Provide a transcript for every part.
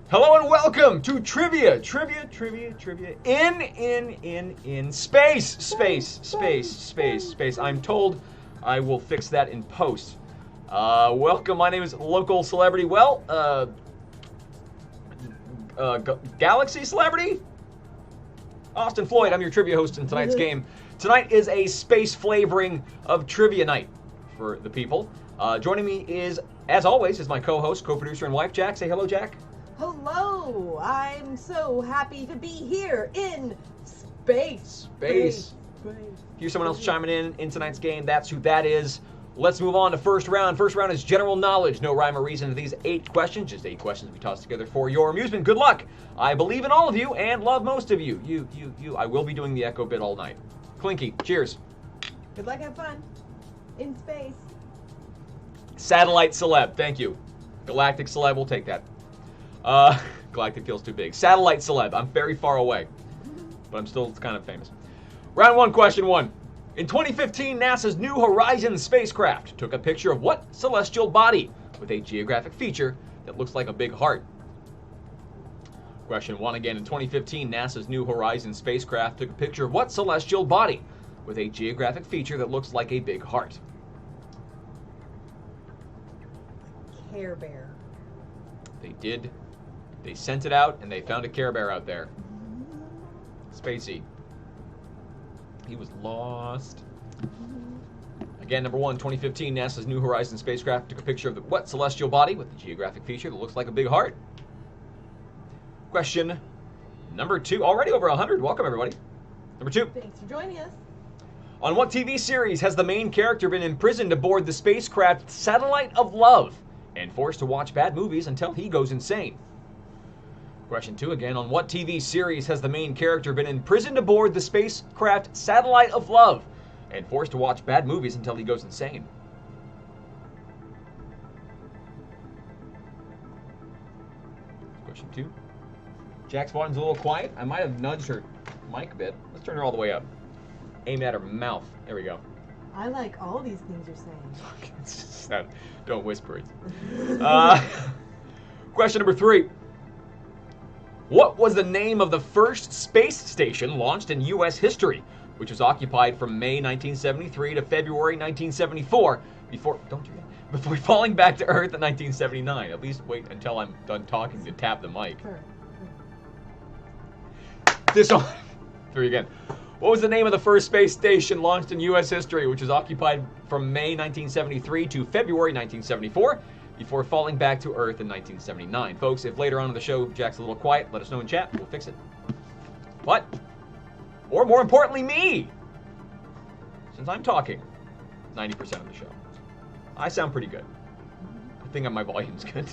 Hello and welcome to Trivia in space. I'm told I will fix that in post. Welcome, my name is Local Celebrity, Galaxy Celebrity? Austin Floyd, I'm your trivia host in tonight's game. Tonight is a space flavoring of Trivia Night for the people. Joining me is, as always, is my co-host, co-producer, and wife, Jack. Say hello, Jack. Hello! I'm so happy to be here in space. Space. Here's someone else chiming in tonight's game. That's who that is. Let's move on to first round. First round is general knowledge. No rhyme or reason to these 8 questions. Just 8 questions we tossed together for your amusement. Good luck. I believe in all of you and love most of you. You. I will be doing the echo bit all night. Clinky, cheers. Good luck, have fun. In space. Satellite celeb, thank you. Galactic celeb, we'll take that. Galactic feels too big. Satellite celeb, I'm very far away, but I'm still kind of famous. Round 1, question 1. In 2015, NASA's New Horizons spacecraft took a picture of what celestial body with a geographic feature that looks like a big heart? Question 1 again. In 2015, NASA's New Horizons spacecraft took a picture of what celestial body with a geographic feature that looks like a big heart? Care Bear. They did. They sent it out, and they found a Care Bear out there. Spacey. He was lost. Again, number 1, 2015, NASA's New Horizons spacecraft took a picture of the what celestial body with the geographic feature that looks like a big heart? Question number 2. Already over 100. Welcome, everybody. Number 2. Thanks for joining us. On what TV series has the main character been imprisoned aboard the spacecraft Satellite of Love and forced to watch bad movies until he goes insane? Question 2 again. On what TV series has the main character been imprisoned aboard the spacecraft Satellite of Love and forced to watch bad movies until he goes insane? Question 2. Jack's volume's a little quiet. I might have nudged her mic a bit. Let's turn her all the way up. Aim at her mouth. There we go. I like all these things you're saying. Don't whisper it. Question number 3. What was the name of the first space station launched in U.S. history, which was occupied from May 1973 to February 1974 before falling back to Earth in 1979? At least wait until I'm done talking to tap the mic. Sure. This one. 3 again. What was the name of the first space station launched in U.S. history, which was occupied from May 1973 to February 1974 before falling back to Earth in 1979? Folks, if later on in the show Jack's a little quiet, let us know in chat. We'll fix it. What? Or more importantly, me! Since I'm talking 90% of the show. I sound pretty good. I think my volume's good.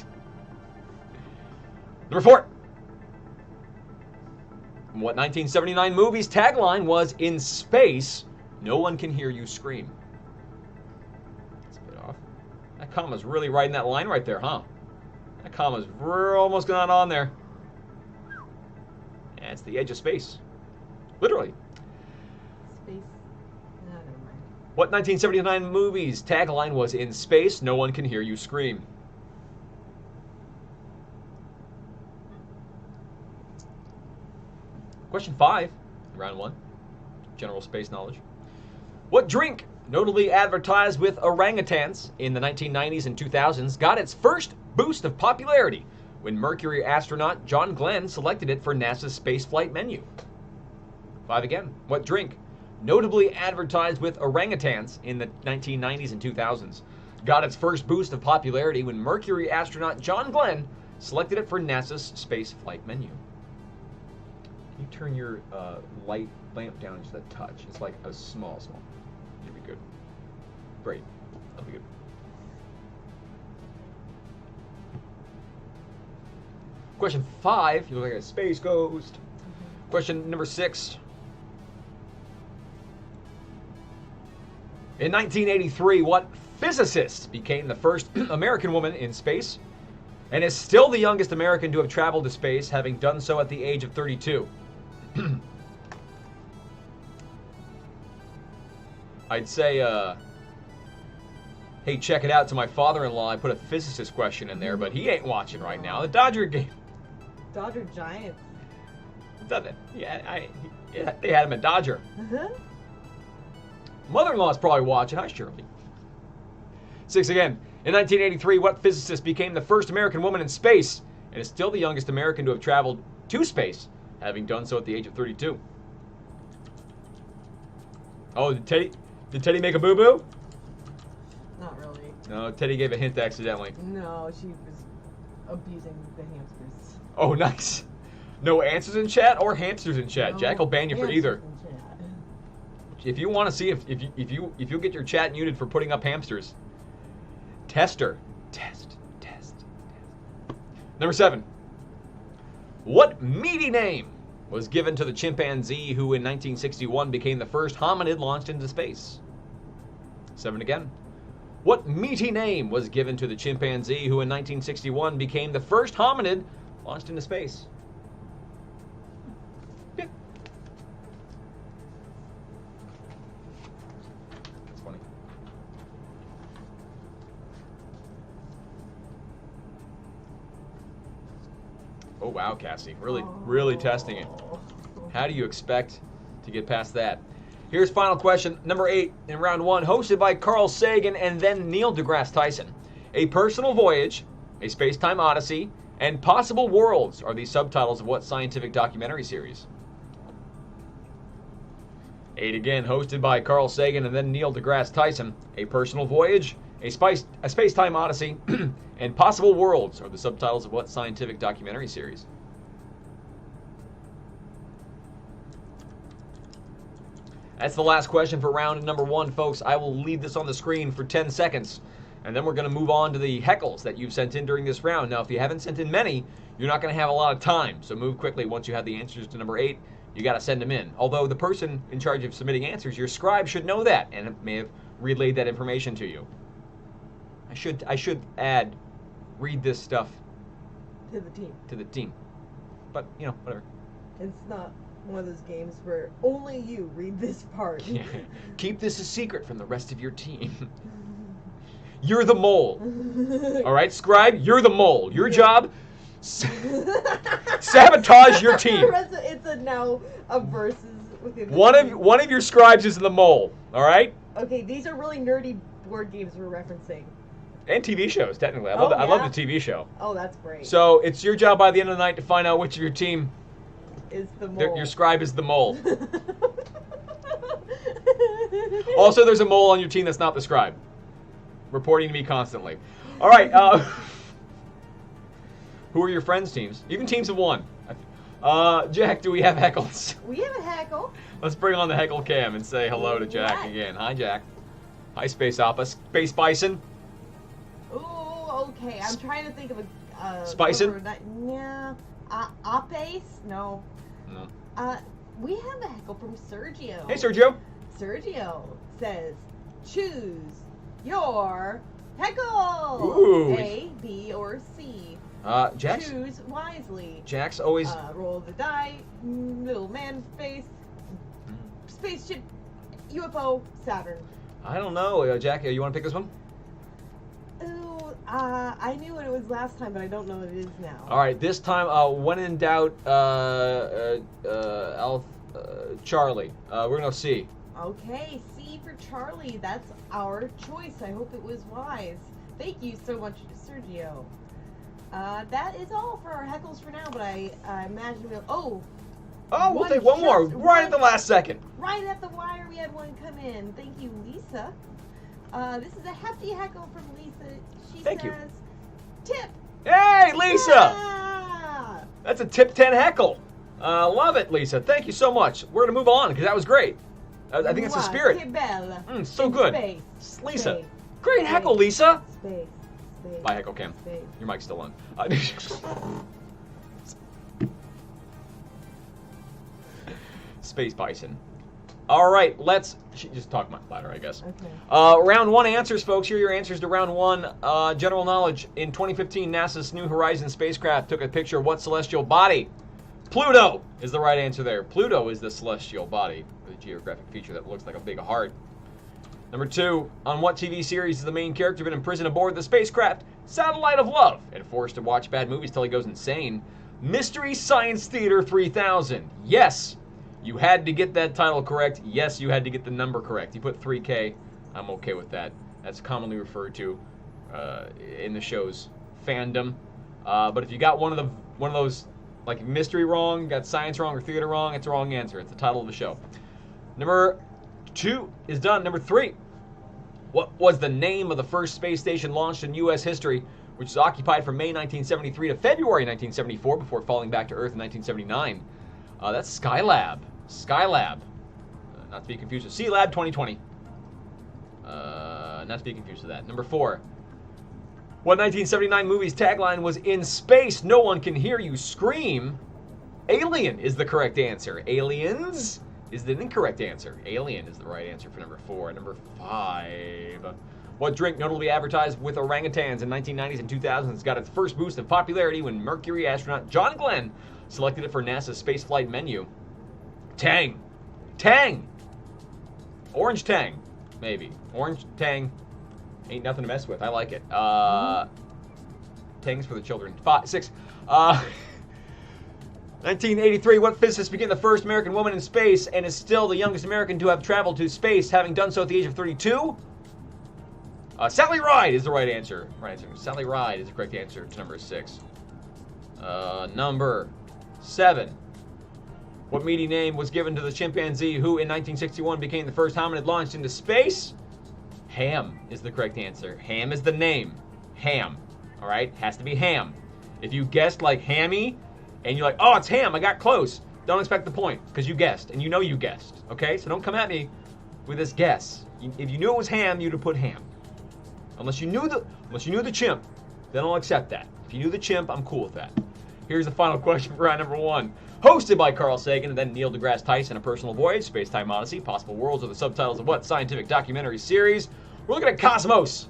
Number 4. What 1979 movie's tagline was, "In space, no one can hear you scream"? That's a bit off. That comma's really riding that line right there, huh? That comma's almost not on there. Yeah, it's the edge of space. Literally. Space. No, never mind. What 1979 movie's tagline was, "In space, no one can hear you scream"? Question 5, round 1, general space knowledge. What drink, notably advertised with orangutans in the 1990s and 2000s, got its first boost of popularity when Mercury astronaut John Glenn selected it for NASA's spaceflight menu? 5 again. What drink, notably advertised with orangutans in the 1990s and 2000s, got its first boost of popularity when Mercury astronaut John Glenn selected it for NASA's spaceflight menu? Can you turn your light lamp down just a touch? It's like a small. You'll be good. Great. That'll be good. Question 5. You look like a space ghost. Question number 6. In 1983, what physicist became the first American woman in space and is still the youngest American to have traveled to space, having done so at the age of 32? I'd say, hey, check it out to my father-in-law. I put a physicist question in there, but he ain't watching right now. The Dodger game. Dodger Giants. Yeah, they had him at Dodger. Uh-huh. Mother-in-law's probably watching. Hi, Shirley. 6 again. In 1983, what physicist became the first American woman in space and is still the youngest American to have traveled to space, having done so at the age of 32? Oh, did Teddy make a boo-boo? Not really. No, Teddy gave a hint accidentally. No, she was abusing the hamsters. Oh, nice. No answers in chat or hamsters in chat. No Jack will ban you for hamsters either. in chat. If you want to see if you get your chat muted for putting up hamsters, tester. Test. Number 7. What meaty name was given to the chimpanzee who in 1961 became the first hominid launched into space? 7 again. What meaty name was given to the chimpanzee who in 1961 became the first hominid launched into space? Yeah. That's funny. Oh wow, Cassie. Really testing it. How do you expect to get past that? Here's final question, number 8 in round 1, hosted by Carl Sagan and then Neil deGrasse Tyson. A Personal Voyage, A Space-Time Odyssey, and Possible Worlds are the subtitles of what scientific documentary series? 8 again, hosted by Carl Sagan and then Neil deGrasse Tyson. A Personal Voyage, A Space-Time Odyssey, and Possible Worlds are the subtitles of what scientific documentary series? That's the last question for round number 1, folks. I will leave this on the screen for 10 seconds, and then we're going to move on to the heckles that you've sent in during this round. Now, if you haven't sent in many, you're not going to have a lot of time, so move quickly. Once you have the answers to number 8, you got to send them in. Although the person in charge of submitting answers, your scribe, should know that and may have relayed that information to you. I should add, read this stuff To the team. to the team. But, you know, whatever. It's not one of those games where only you read this part. Yeah. Keep this a secret from the rest of your team. You're the mole. All right, scribe, you're the mole. Your job, sabotage your team. It's now a versus within the One team. of your scribes is the mole. All right, Okay, these are really nerdy board games we're referencing. and TV shows technically. I Oh, love yeah? the TV show. Oh, that's great. So it's your job by the end of the night to find out which of your team Is the mole. your scribe is the mole. Also, there's a mole on your team that's not the scribe, reporting to me constantly. All right. Who are your friends' teams? Even teams of 1. Jack, do we have heckles? We have a heckle. Let's bring on the heckle cam and say hello to Jack Right. again. Hi, Jack. Hi, Space Oppa. Space Bison. Oh, okay. I'm trying to think of a. Spicin'? Yeah. Apes? No. No. We have a heckle from Sergio. Hey, Sergio. Sergio says, choose your heckle. Ooh. A, B, or C. Jack's Choose wisely. always. Roll the die. Little man face. Spaceship. UFO. Saturn. I don't know, Jack. You want to pick this one? Ooh, I knew what it was last time, but I don't know what it is now. All right. This time, when in doubt, Charlie. We're gonna C. Okay, C for Charlie. That's our choice. I hope it was wise. Thank you so much, Sergio. That is all for our heckles for now, but I imagine we'll... Oh, we'll One take one more just right at the last second. Right at the wire, we had one come in. Thank you, Lisa. This is a hefty heckle from Lisa. She Thank you. says, tip. Hey, Lisa! Yeah! That's a tip 10 heckle. Love it, Lisa. Thank you so much. We're gonna move on because that was great. I think it's the Wow, spirit. che bella. So In good. Space. Lisa. Space. Great heckle, Lisa. Space. Space. Bye, heckle cam. Space. Your mic's still on. Space Bison. All right, let's just talk much louder, I guess. Okay. Round 1 answers, folks. Here are your answers to round 1. General knowledge. In 2015, NASA's New Horizons spacecraft took a picture of what celestial body? Pluto is the right answer there. Pluto is the celestial body, the geographic feature that looks like a big heart. Number 2, on what TV series has the main character been imprisoned aboard the spacecraft Satellite of Love and forced to watch bad movies till he goes insane? Mystery Science Theater 3000. Yes, you had to get that title correct. Yes, you had to get the number correct. You put 3K. I'm okay with that. That's commonly referred to in the show's fandom. But if you got one of those like mystery wrong, got science wrong or theater wrong, it's a wrong answer. It's the title of the show. Number 2 is done. Number 3. What was the name of the first space station launched in U.S. history, which was occupied from May 1973 to February 1974 before falling back to Earth in 1979? That's Skylab. Skylab. Not to be confused with Sealab 2020. Not to be confused with that. Number 4. What 1979 movie's tagline was, "In space, no one can hear you scream"? Alien is the correct answer. Aliens is the incorrect answer. Alien is the right answer for number 4. Number 5. What drink notably advertised with orangutans in 1990s and 2000s got its first boost of popularity when Mercury astronaut John Glenn selected it for NASA's spaceflight menu? Tang. Tang. Orange Tang. Maybe. Orange Tang. Ain't nothing to mess with. I like it. Tang's for the children. 6. 1983, what physicist became the first American woman in space and is still the youngest American to have traveled to space, having done so at the age of 32? Sally Ride is the right answer. Sally Ride is the correct answer to number 6. Number 7. What meaty name was given to the chimpanzee who in 1961 became the first hominid launched into space? Ham is the correct answer. Ham is the name. Ham. Alright? Has to be Ham. If you guessed like Hammy, and you're like, oh, it's Ham, I got close, don't expect the point, because you guessed, and you know you guessed. Okay? So don't come at me with this guess. If you knew it was Ham, you'd have put Ham. Unless you knew the chimp, then I'll accept that. If you knew the chimp, I'm cool with that. Here's the final question for round number 1. Hosted by Carl Sagan and then Neil deGrasse Tyson, A Personal Voyage, Space-Time Odyssey, Possible Worlds are the subtitles of what scientific documentary series? We're looking at Cosmos.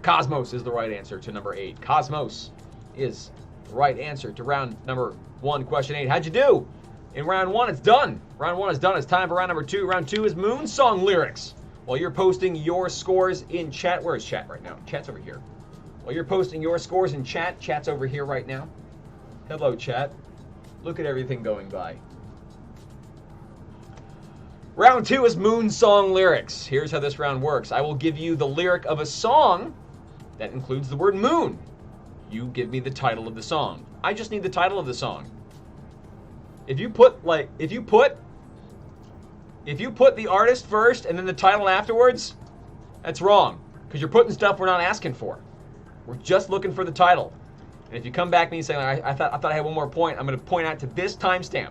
Cosmos is the right answer to number 8. Cosmos is the right answer to round number 1, question 8. How'd you do? In round 1, it's done. Round 1 is done. It's time for round number 2. Round 2 is Moon Song lyrics. While you're posting your scores in chat, where is chat right now? Chat's over here. While you're posting your scores in chat, chat's over here right now. Hello, chat. Look at everything going by. Round 2 is Moon Song lyrics. Here's how this round works. I will give you the lyric of a song that includes the word moon. You give me the title of the song. I just need the title of the song. If you put the artist first and then the title afterwards, that's wrong. Because you're putting stuff we're not asking for. We're just looking for the title. And if you come back to me and say, I thought I had one more point, I'm going to point out to this timestamp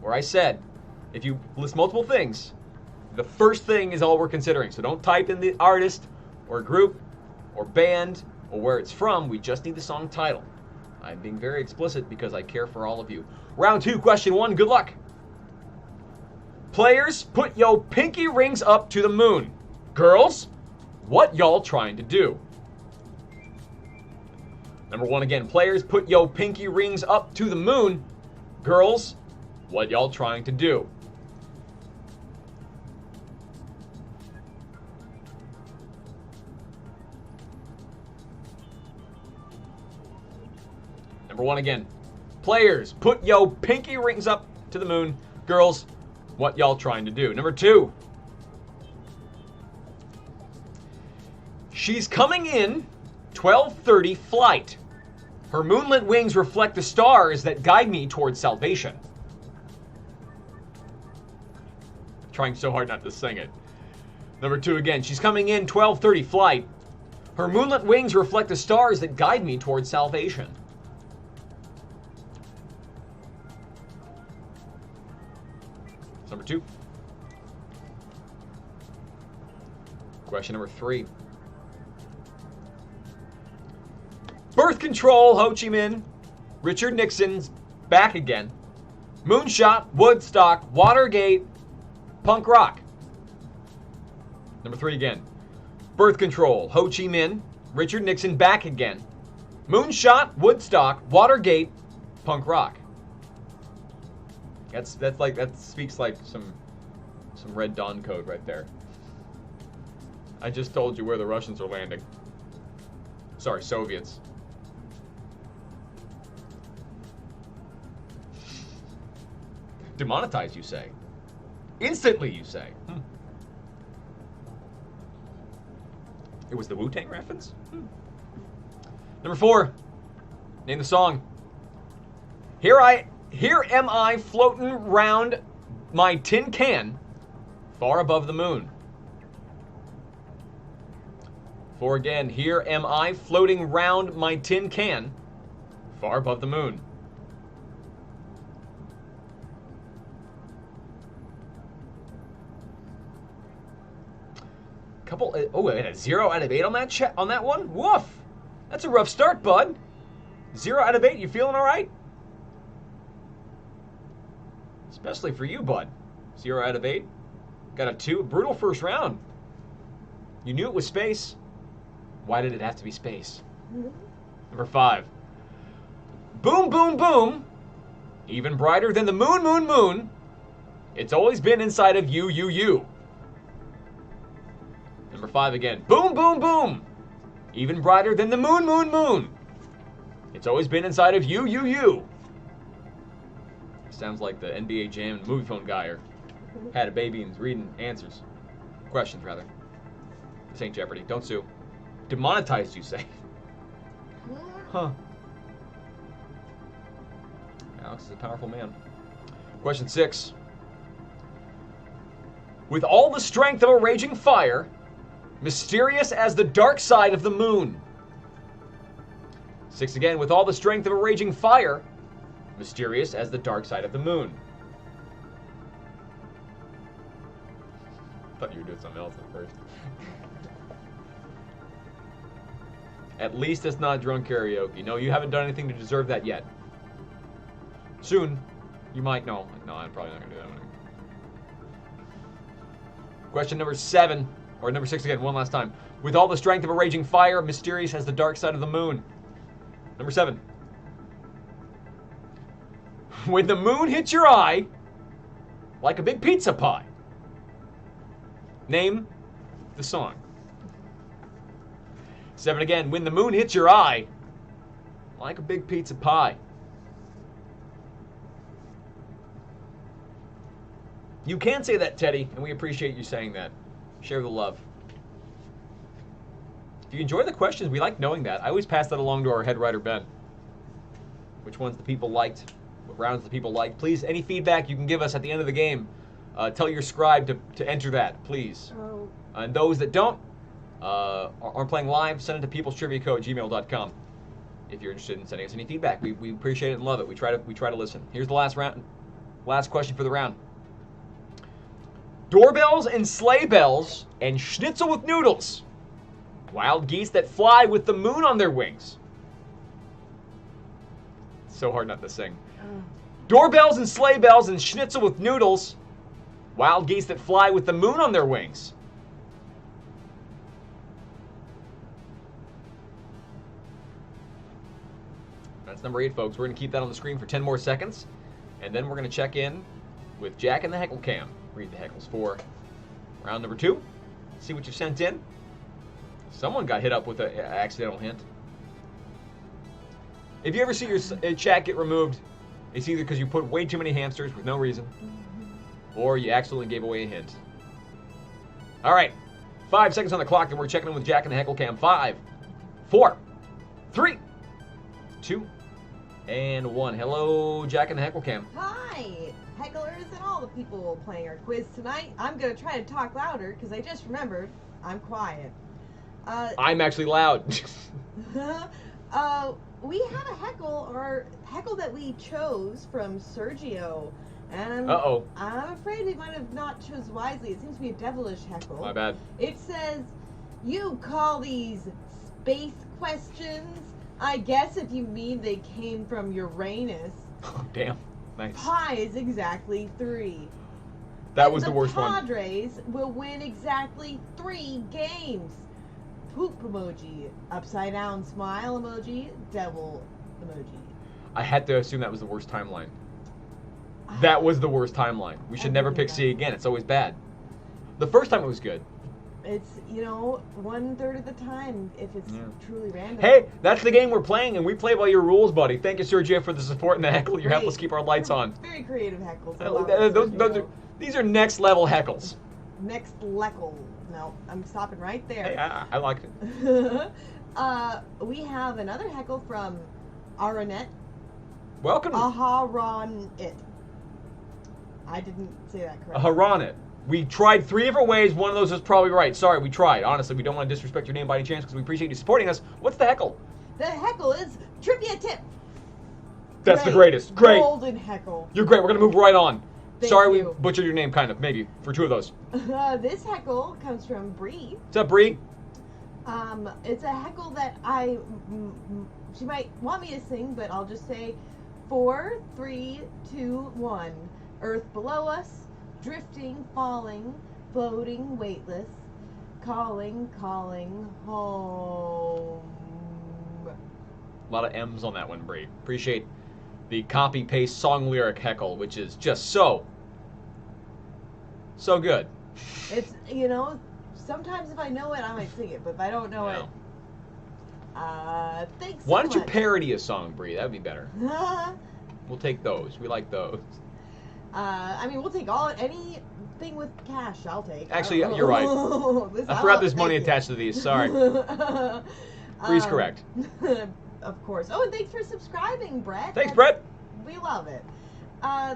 where I said, if you list multiple things, the first thing is all we're considering. So don't type in the artist or group or band or where it's from. We just need the song title. I'm being very explicit because I care for all of you. Round 2, question 1. Good luck. Players, put yo pinky rings up to the moon. Girls, what y'all trying to do? Number 1 again. Players, put yo pinky rings up to the moon. Girls, what y'all trying to do? Number 1 again. Players, put yo pinky rings up to the moon. Girls, what y'all trying to do? Number 2. She's coming in 12:30 flight. Her moonlit wings reflect the stars that guide me towards salvation. I'm trying so hard not to sing it. Number 2 again. She's coming in 12:30 flight. Her moonlit wings reflect the stars that guide me towards salvation. Number 2. Question number 3. Birth control, Ho Chi Minh. Richard Nixon's back again. Moonshot, Woodstock, Watergate, punk rock. Number 3 again. Birth control, Ho Chi Minh. Richard Nixon back again. Moonshot, Woodstock, Watergate, punk rock. That speaks like some Red Dawn code right there. I just told you where the Russians are landing. Sorry, Soviets. Demonetized, you say. Instantly, you say. It was the Wu-Tang reference? Number 4. Name the song. Here am I floating round my tin can far above the moon. 4 again. Here am I floating round my tin can far above the moon. A 0 out of 8 on that one? Woof! That's a rough start, bud. 0 out of 8, you feeling all right? Especially for you, bud. 0 out of 8. Got a 2. Brutal first round. You knew it was space. Why did it have to be space? Number 5. Boom, boom, boom. Even brighter than the moon, moon, moon. It's always been inside of you, you, you. Number 5 again. Boom, boom, boom. Even brighter than the moon, moon, moon. It's always been inside of you, you, you. Sounds like the NBA Jam movie phone guy or had a baby and is reading answers. Questions, rather. This ain't Jeopardy. Don't sue. Demonetized, you say. Huh. Alex is a powerful man. Question 6. With all the strength of a raging fire, mysterious as the dark side of the moon. 6 again. With all the strength of a raging fire, mysterious as the dark side of the moon. Thought you were doing something else at first. At least it's not drunk karaoke. No, you haven't done anything to deserve that yet. Soon, you might know. No, I'm probably not going to do that one. Question number 7, or number 6 again, one last time. With all the strength of a raging fire, mysterious as the dark side of the moon. Number 7. When the moon hits your eye, like a big pizza pie. Name the song. 7 again. When the moon hits your eye, like a big pizza pie. You can say that, Teddy, and we appreciate you saying that. Share the love. If you enjoy the questions, we like knowing that. I always pass that along to our head writer, Ben. Which ones the people liked, what rounds the people liked. Please, any feedback you can give us at the end of the game, tell your scribe to enter that, please. Oh. And those that don't, aren't playing live, send it to peoplestriviaco@gmail.com if you're interested in sending us any feedback. We appreciate it and love it. We try to listen. Here's the last question for the round. Doorbells and sleigh bells and schnitzel with noodles. Wild geese that fly with the moon on their wings. So hard not to sing. Doorbells and sleigh bells and schnitzel with noodles. Wild geese that fly with the moon on their wings. That's number 8, folks. We're going to keep that on the screen for 10 more seconds. And then we're going to check in with Jack and the Heckle Cam. Read the heckles for round number 2. See what you've sent in. Someone got hit up with an accidental hint. If you ever see your chat get removed, it's either because you put way too many hamsters with no reason, or you accidentally gave away a hint. All right, 5 seconds on the clock, and we're checking in with Jack and the Heckle Cam. 5, 4, 3, 2, and 1. Hello, Jack and the Heckle Cam. Hi, hecklers and all the people playing our quiz tonight. I'm going to try to talk louder because I just remembered I'm quiet. I'm actually loud. We had a heckle that we chose from Sergio. And Uh-oh. I'm afraid we might have not chose wisely. It seems to be a devilish heckle. My bad. It says, you call these space questions? I guess if you mean they came from Uranus. Oh, damn. Nice. Pi is exactly 3. That was the worst one. one. The Padres will win exactly 3 games. Poop emoji, upside down smile emoji, devil emoji. I had to assume that was the worst timeline. That was the worst timeline. We should never pick C again. It's always bad. The first time it was good. It's, 1/3 of the time if it's Yeah. truly random. Hey, that's the game we're playing, and we play by your rules, buddy. Thank you, Sergio, for the support and the heckle. You help us keep our lights on. Very creative heckles. I Uh, love it, those Sergio. these are next level heckles. Next level. No, I'm stopping right Hey, there. I liked it. We have another heckle from Aranet. Welcome. Aharon-it. I didn't say that correctly. Haran. We tried 3 different ways. One of those is probably right. Sorry, we tried. Honestly, we don't want to disrespect your name by any chance because we appreciate you supporting us. What's the heckle? The heckle is trivia tip. That's the greatest. Great. Golden heckle. You're great. We're going to move right on. Thank Sorry you. we butchered your name, kind of, maybe, for 2 of those. This heckle comes from Bree. What's up, Bree? It's a heckle that she might want me to sing, but I'll just say 4, 3, 2, 1. Earth below us, drifting, falling, floating, weightless, calling, calling home. A lot of M's on that one, Bree. Appreciate the copy-paste song lyric heckle, which is just so good. It's, sometimes if I know it, I might sing it, but if I don't know it, thanks so Why don't you much. parody a song, Bree? That would be better. We'll take those. We like those. We'll take anything with cash. I'll take. Actually, you're right. I forgot there's money attached to these. Sorry. Bree's correct. Of course. Oh, and thanks for subscribing, Brett. Thanks, Brett. We love it.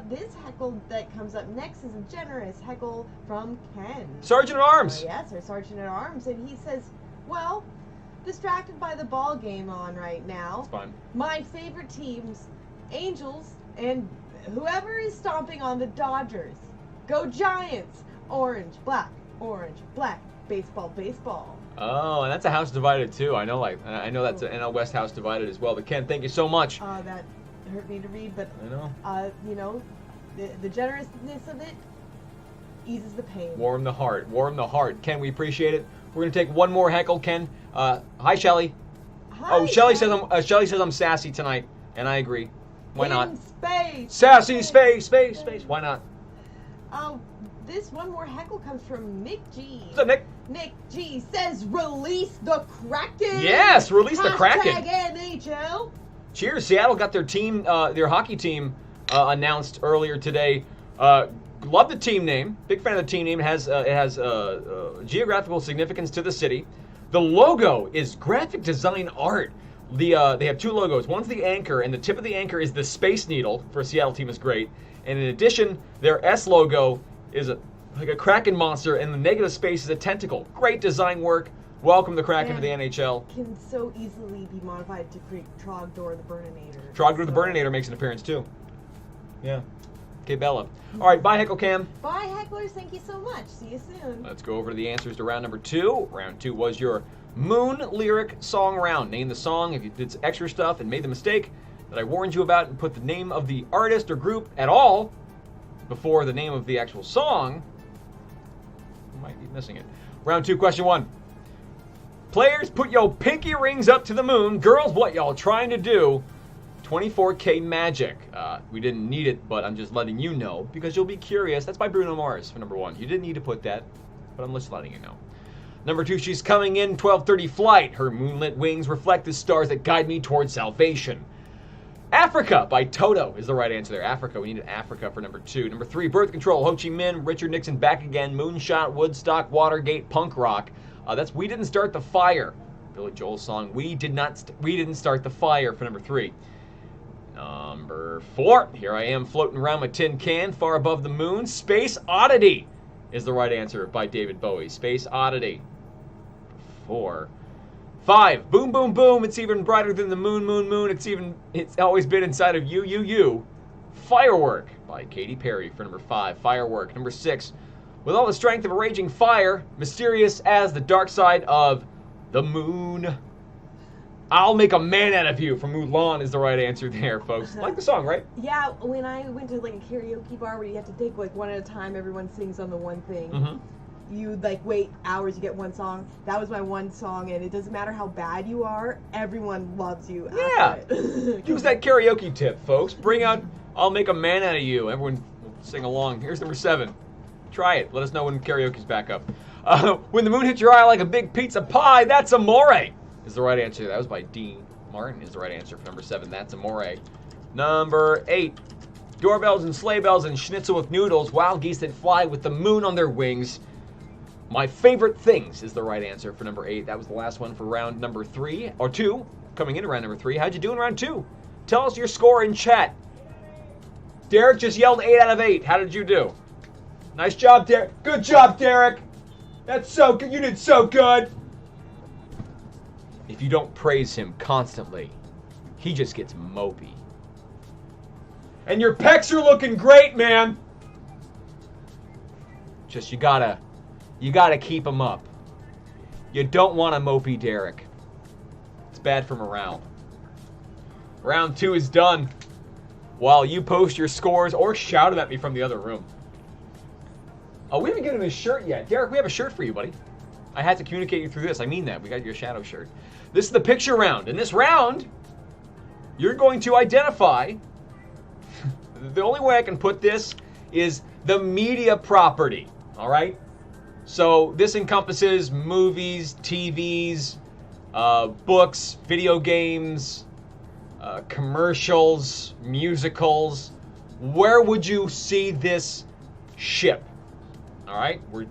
This heckle that comes up next is a generous heckle from Ken. Sergeant at Arms. Oh, yes, our Sergeant at Arms. And he says, well, distracted by the ball game on right now. It's fine. My favorite teams, Angels, and whoever is stomping on the Dodgers. Go Giants! Orange, black, baseball, baseball. Oh, and that's a house divided too. I know that's an NL West house divided as well. But Ken, thank you so much. That hurt me to read, but I know. the generousness of it eases the pain. Warm the heart. Warm the heart. Ken, we appreciate it. We're gonna take one more heckle, Ken. Hi, Shelly. Hi, Shelly says I'm sassy tonight, and I agree. Why not? In space. Sassy space. Why not? This one more heckle comes from Nick G. What's up, Nick? Nick G says, "Release the Kraken." Yes, release the Kraken. NHL. Cheers! Seattle got their team, their hockey team, announced earlier today. Love the team name. Big fan of the team name. It has geographical significance to the city. The logo is graphic design art. They have 2 logos. One's the anchor, and the tip of the anchor is the Space Needle. For a Seattle team is great. And in addition, their S logo is like a Kraken monster, and the negative space is a tentacle. Great design work. Welcome the Kraken to the NHL. Can so easily be modified to create Trogdor the Burninator. Trogdor the Burninator makes an appearance too. Yeah. Okay, Bella. All right, bye, Heckle Cam. Bye, hecklers. Thank you so much. See you soon. Let's go over to the answers to round number 2. Round 2 was your Moon lyric song round. Name the song if you did extra stuff and made the mistake that I warned you about and put the name of the artist or group at all before the name of the actual song. You might be missing it. Round 2, question 1. Players, put your pinky rings up to the moon. Girls, what y'all trying to do? 24K Magic. We didn't need it, but I'm just letting you know because you'll be curious. That's by Bruno Mars for number 1. You didn't need to put that, but I'm just letting you know. Number 2, she's coming in 12:30 flight. Her moonlit wings reflect the stars that guide me towards salvation. Africa by Toto is the right answer there. Africa. We needed Africa for number 2. Number 3, Birth Control, Ho Chi Minh, Richard Nixon, Back Again, Moonshot, Woodstock, Watergate, Punk Rock. That's We Didn't Start the Fire. Billy Joel's song, We Didn't Start the Fire for number 3. Number 4, here I am floating around my tin can far above the moon. Space Oddity is the right answer by David Bowie. Space Oddity. 4. 5, Boom Boom Boom, it's even brighter than the moon, moon, moon. It's always been inside of you, you, you. Firework by Katy Perry for number 5. Firework. Number 6, with all the strength of a raging fire, mysterious as the dark side of the moon. I'll make a man out of you from Mulan is the right answer there, folks. Like the song, right? Yeah, when I went to like a karaoke bar where you have to take like one at a time, everyone sings on the one thing. Mm-hmm. You like wait hours, you get one song. That was my one song, and it doesn't matter how bad you are, everyone loves you. Yeah. After it. Use that karaoke tip, folks. Bring out I'll Make a Man Out of You. Everyone will sing along. Here's number 7. Try it. Let us know when karaoke's back up. When the moon hits your eye like a big pizza pie, that's amore. Is the right answer. That was by Dean Martin. Is the right answer for number 7. That's amore. Number 8. Doorbells and sleigh bells and schnitzel with noodles. Wild geese that fly with the moon on their wings. My favorite things is the right answer for number 8. That was the last one for round number 3 or 2. Coming into round number 3. How'd you do in round 2? Tell us your score in chat. Derek just yelled 8 out of 8. How did you do? Nice job, Derek. Good job, Derek. That's so good. You did so good. If you don't praise him constantly, he just gets mopey. And your pecs are looking great, man. Just you gotta keep them up. You don't want a mopey Derek. It's bad for morale. Round 2 is done. While you post your scores or shout them at me from the other room. Oh, we haven't given him his shirt yet. Derek, we have a shirt for you, buddy. I had to communicate you through this. I mean that. We got your shadow shirt. This is the picture round. In this round, you're going to identify... The only way I can put this is the media property. All right? So this encompasses movies, TVs, books, video games, commercials, musicals. Where would you see this ship? All right, we're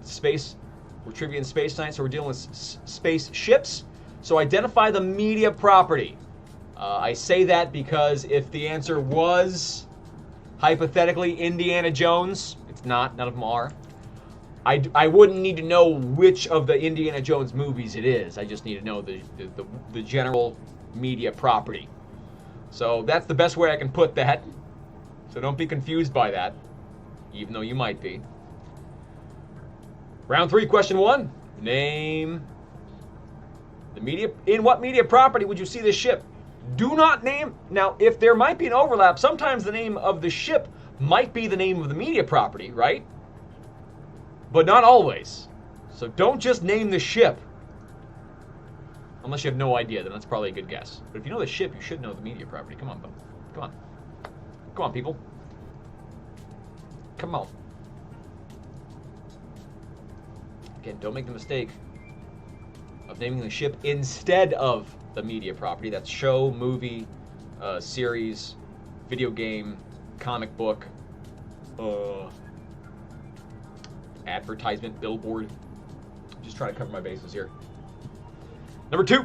trivia and space science, so we're dealing with space ships. So identify the media property. I say that because if the answer was hypothetically Indiana Jones, it's not. None of them are. I wouldn't need to know which of the Indiana Jones movies it is. I just need to know the general media property. So that's the best way I can put that. So don't be confused by that, even though you might be. Round 3, question 1. Name the media. In what media property would you see this ship? Do not name. Now, if there might be an overlap, sometimes the name of the ship might be the name of the media property, right? But not always. So don't just name the ship. Unless you have no idea, then that's probably a good guess. But if you know the ship, you should know the media property. Come on, bud. Come on. Come on, people. Come on. Again, don't make the mistake of naming the ship instead of the media property. That's show, movie, series, video game, comic book, advertisement, billboard. Just trying to cover my bases here. Number 2.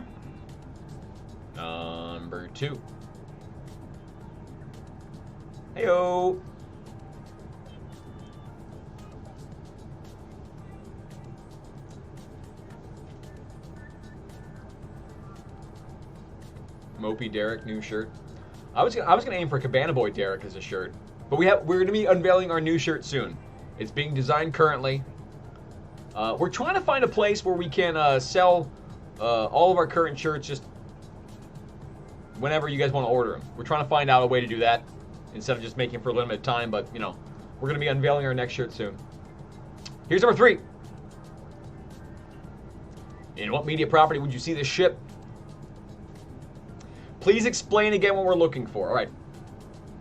Number 2. Heyo. Mopey Derek, new shirt. I was gonna aim for Cabana Boy Derek as a shirt, but we're gonna be unveiling our new shirt soon. It's being designed currently. We're trying to find a place where we can sell all of our current shirts just whenever you guys want to order them. We're trying to find out a way to do that instead of just making for a limited time. But you know, we're gonna be unveiling our next shirt soon. Here's number 3. In what media property would you see this ship? Please explain again what we're looking for. All right.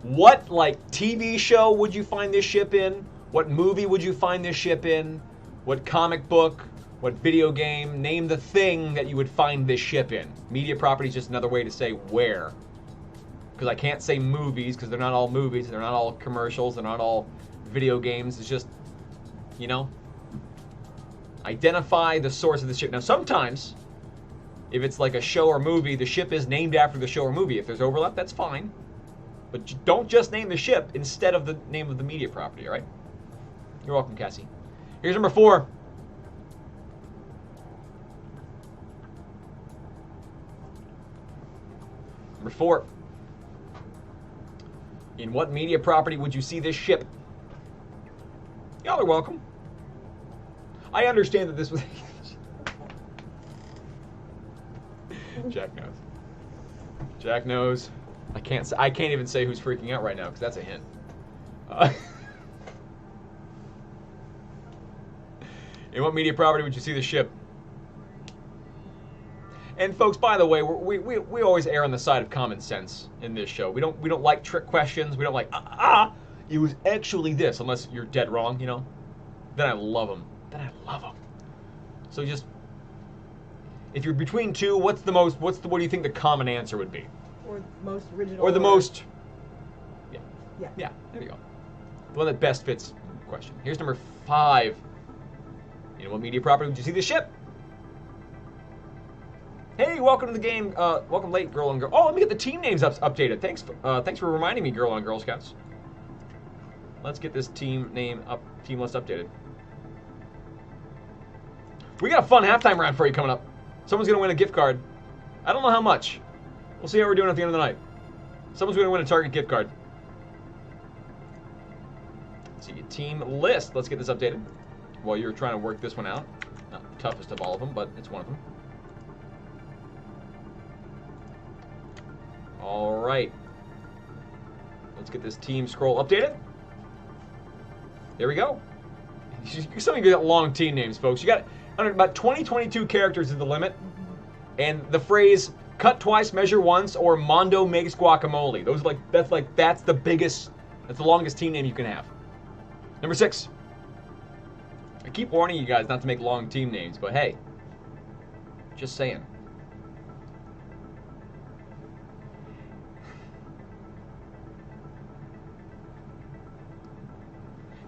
What, like, TV show would you find this ship in? What movie would you find this ship in? What comic book? What video game? Name the thing that you would find this ship in. Media property is just another way to say where. Because I can't say movies, because they're not all movies. They're not all commercials. They're not all video games. It's just, you know, identify the source of the ship. Now, sometimes... if it's like a show or movie, the ship is named after the show or movie. If there's overlap, that's fine. But don't just name the ship instead of the name of the media property, all right? You're welcome, Cassie. Here's number 4. Number 4. In what media property would you see this ship? Y'all are welcome. I understand that this was... Jack knows. Jack knows. I can't even say who's freaking out right now because that's a hint. In what media property would you see the ship? And folks, by the way, we always err on the side of common sense in this show. We don't like trick questions. We don't like it was actually this, unless you're dead wrong, you know. Then I love them. So just, if you're between two, what do you think the common answer would be? Or most original. Or the most, yeah. Yeah. Yeah, there you go. The one that best fits the question. Here's number 5. In what media property would you see the ship? Hey, welcome to the game. Welcome late, girl and girl. Oh, let me get the team names updated. Thanks for reminding me, girl and Girl Scouts. Let's get this team list updated. We got a fun halftime round for you coming up. Someone's gonna win a gift card. I don't know how much. We'll see how we're doing at the end of the night. Someone's gonna win a Target gift card. Let's see, team list. Let's get this updated while you're trying to work this one out. Not the toughest of all of them, but it's one of them. All right. Let's get this team scroll updated. There we go. Some of you got long team names, folks. You got about 22 characters is the limit. And the phrase "cut twice, measure once" or "Mondo makes guacamole." That's the longest team name you can have. Number 6. I keep warning you guys not to make long team names, but hey, just saying.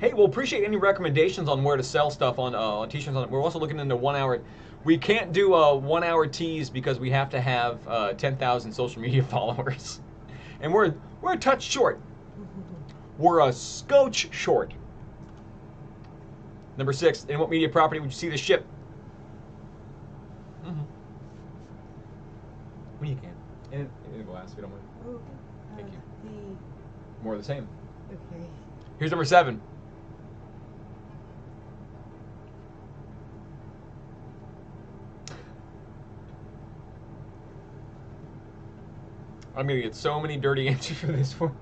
Hey, we'll appreciate any recommendations on where to sell stuff on t-shirts. We're also looking into 1 hour. We can't do 1 hour tees because we have to have 10,000 social media followers, and we're a touch short. We're a scotch short. Number 6. In what media property would you see the ship? Mm-hmm. When you can. In the glass, if you don't mind. Oh, okay. Thank you. More of the same. Okay. Here's number 7. I'm going to get so many dirty answers for this one.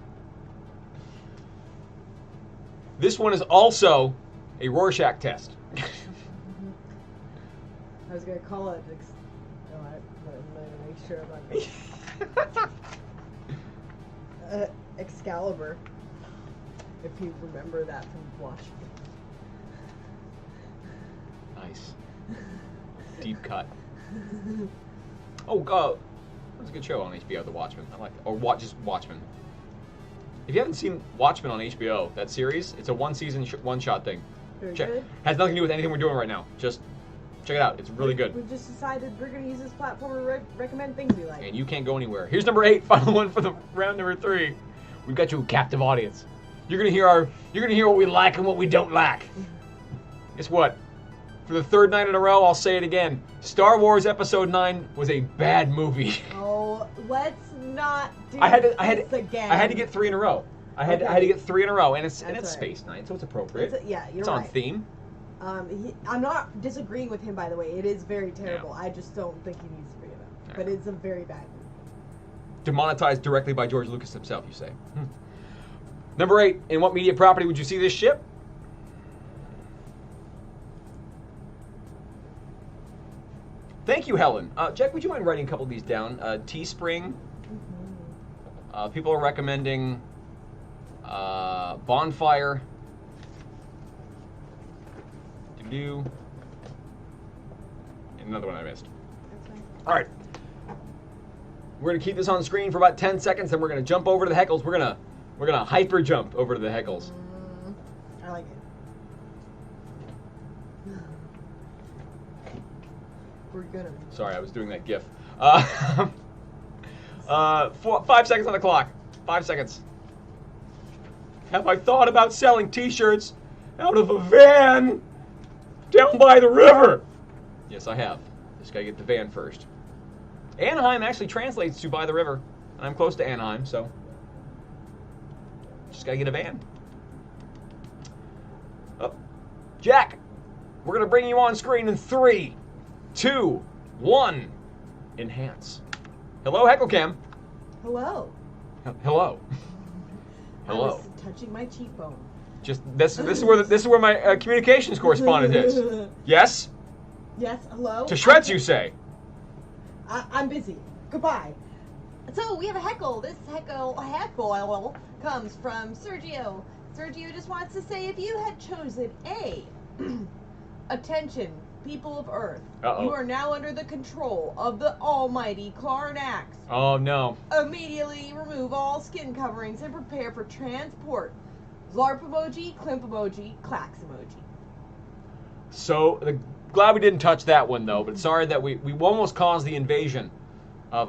This one is also a Rorschach test. I was going to call it. No, I'm going to make sure about this. Excalibur. If you remember that from Watchmen. Nice. Deep cut. Oh, God. That's a good show on HBO, The Watchmen. I like it. Or just Watchmen. If you haven't seen Watchmen on HBO, that series, it's a one-season, one-shot thing. Very good. Has nothing to do with anything we're doing right now. Just check it out. It's really good. We've just decided we're going to use this platform to recommend things we like. And you can't go anywhere. Here's number 8, final one for the round number 3. We've got you a captive audience. You're gonna hear what we like and what we don't like. Guess what? For the 3rd night in a row, I'll say it again. Star Wars Episode 9 was a bad movie. Oh, let's not do this again. I had to get 3 in a row. I had to get 3 in a row, and it's Space Knight, so it's appropriate. It's on theme. I'm not disagreeing with him, by the way. It is very terrible. Yeah. I just don't think he needs to bring it up. But it's a very bad movie. Demonetized directly by George Lucas himself, you say. Number 8, in what media property would you see this ship? Thank you, Helen. Jack, would you mind writing a couple of these down? Teespring. Mm-hmm. People are recommending Bonfire. And another one I missed. That's fine. All right. We're gonna keep this on screen for about 10 seconds, then we're gonna jump over to the heckles. We're gonna hyper jump over to the heckles. I like it. We're gonna. Sorry, I was doing that GIF. 5 seconds on the clock. 5 seconds. Have I thought about selling T-shirts out of a van down by the river? Yes, I have. Just gotta get the van first. Anaheim actually translates to by the river, and I'm close to Anaheim, so just gotta get a van. Oh, Jack, we're gonna bring you on screen in 3, 2, 1. Enhance. Hello, HeckleCam. Hello. Hello. I was touching my cheekbone. Just this is where my communications correspondent is. Yes. Yes. Hello. To shreds, you say. I'm busy. Goodbye. So we have a heckle. This heckle comes from Sergio. Sergio just wants to say if you had chosen A, attention, people of Earth, Uh-oh. you are now under the control of the almighty Clarnax. Oh, no. Immediately remove all skin coverings and prepare for transport. Zlarp emoji, Klimp emoji, Klax emoji. So, glad we didn't touch that one, though, but sorry that we almost caused the invasion of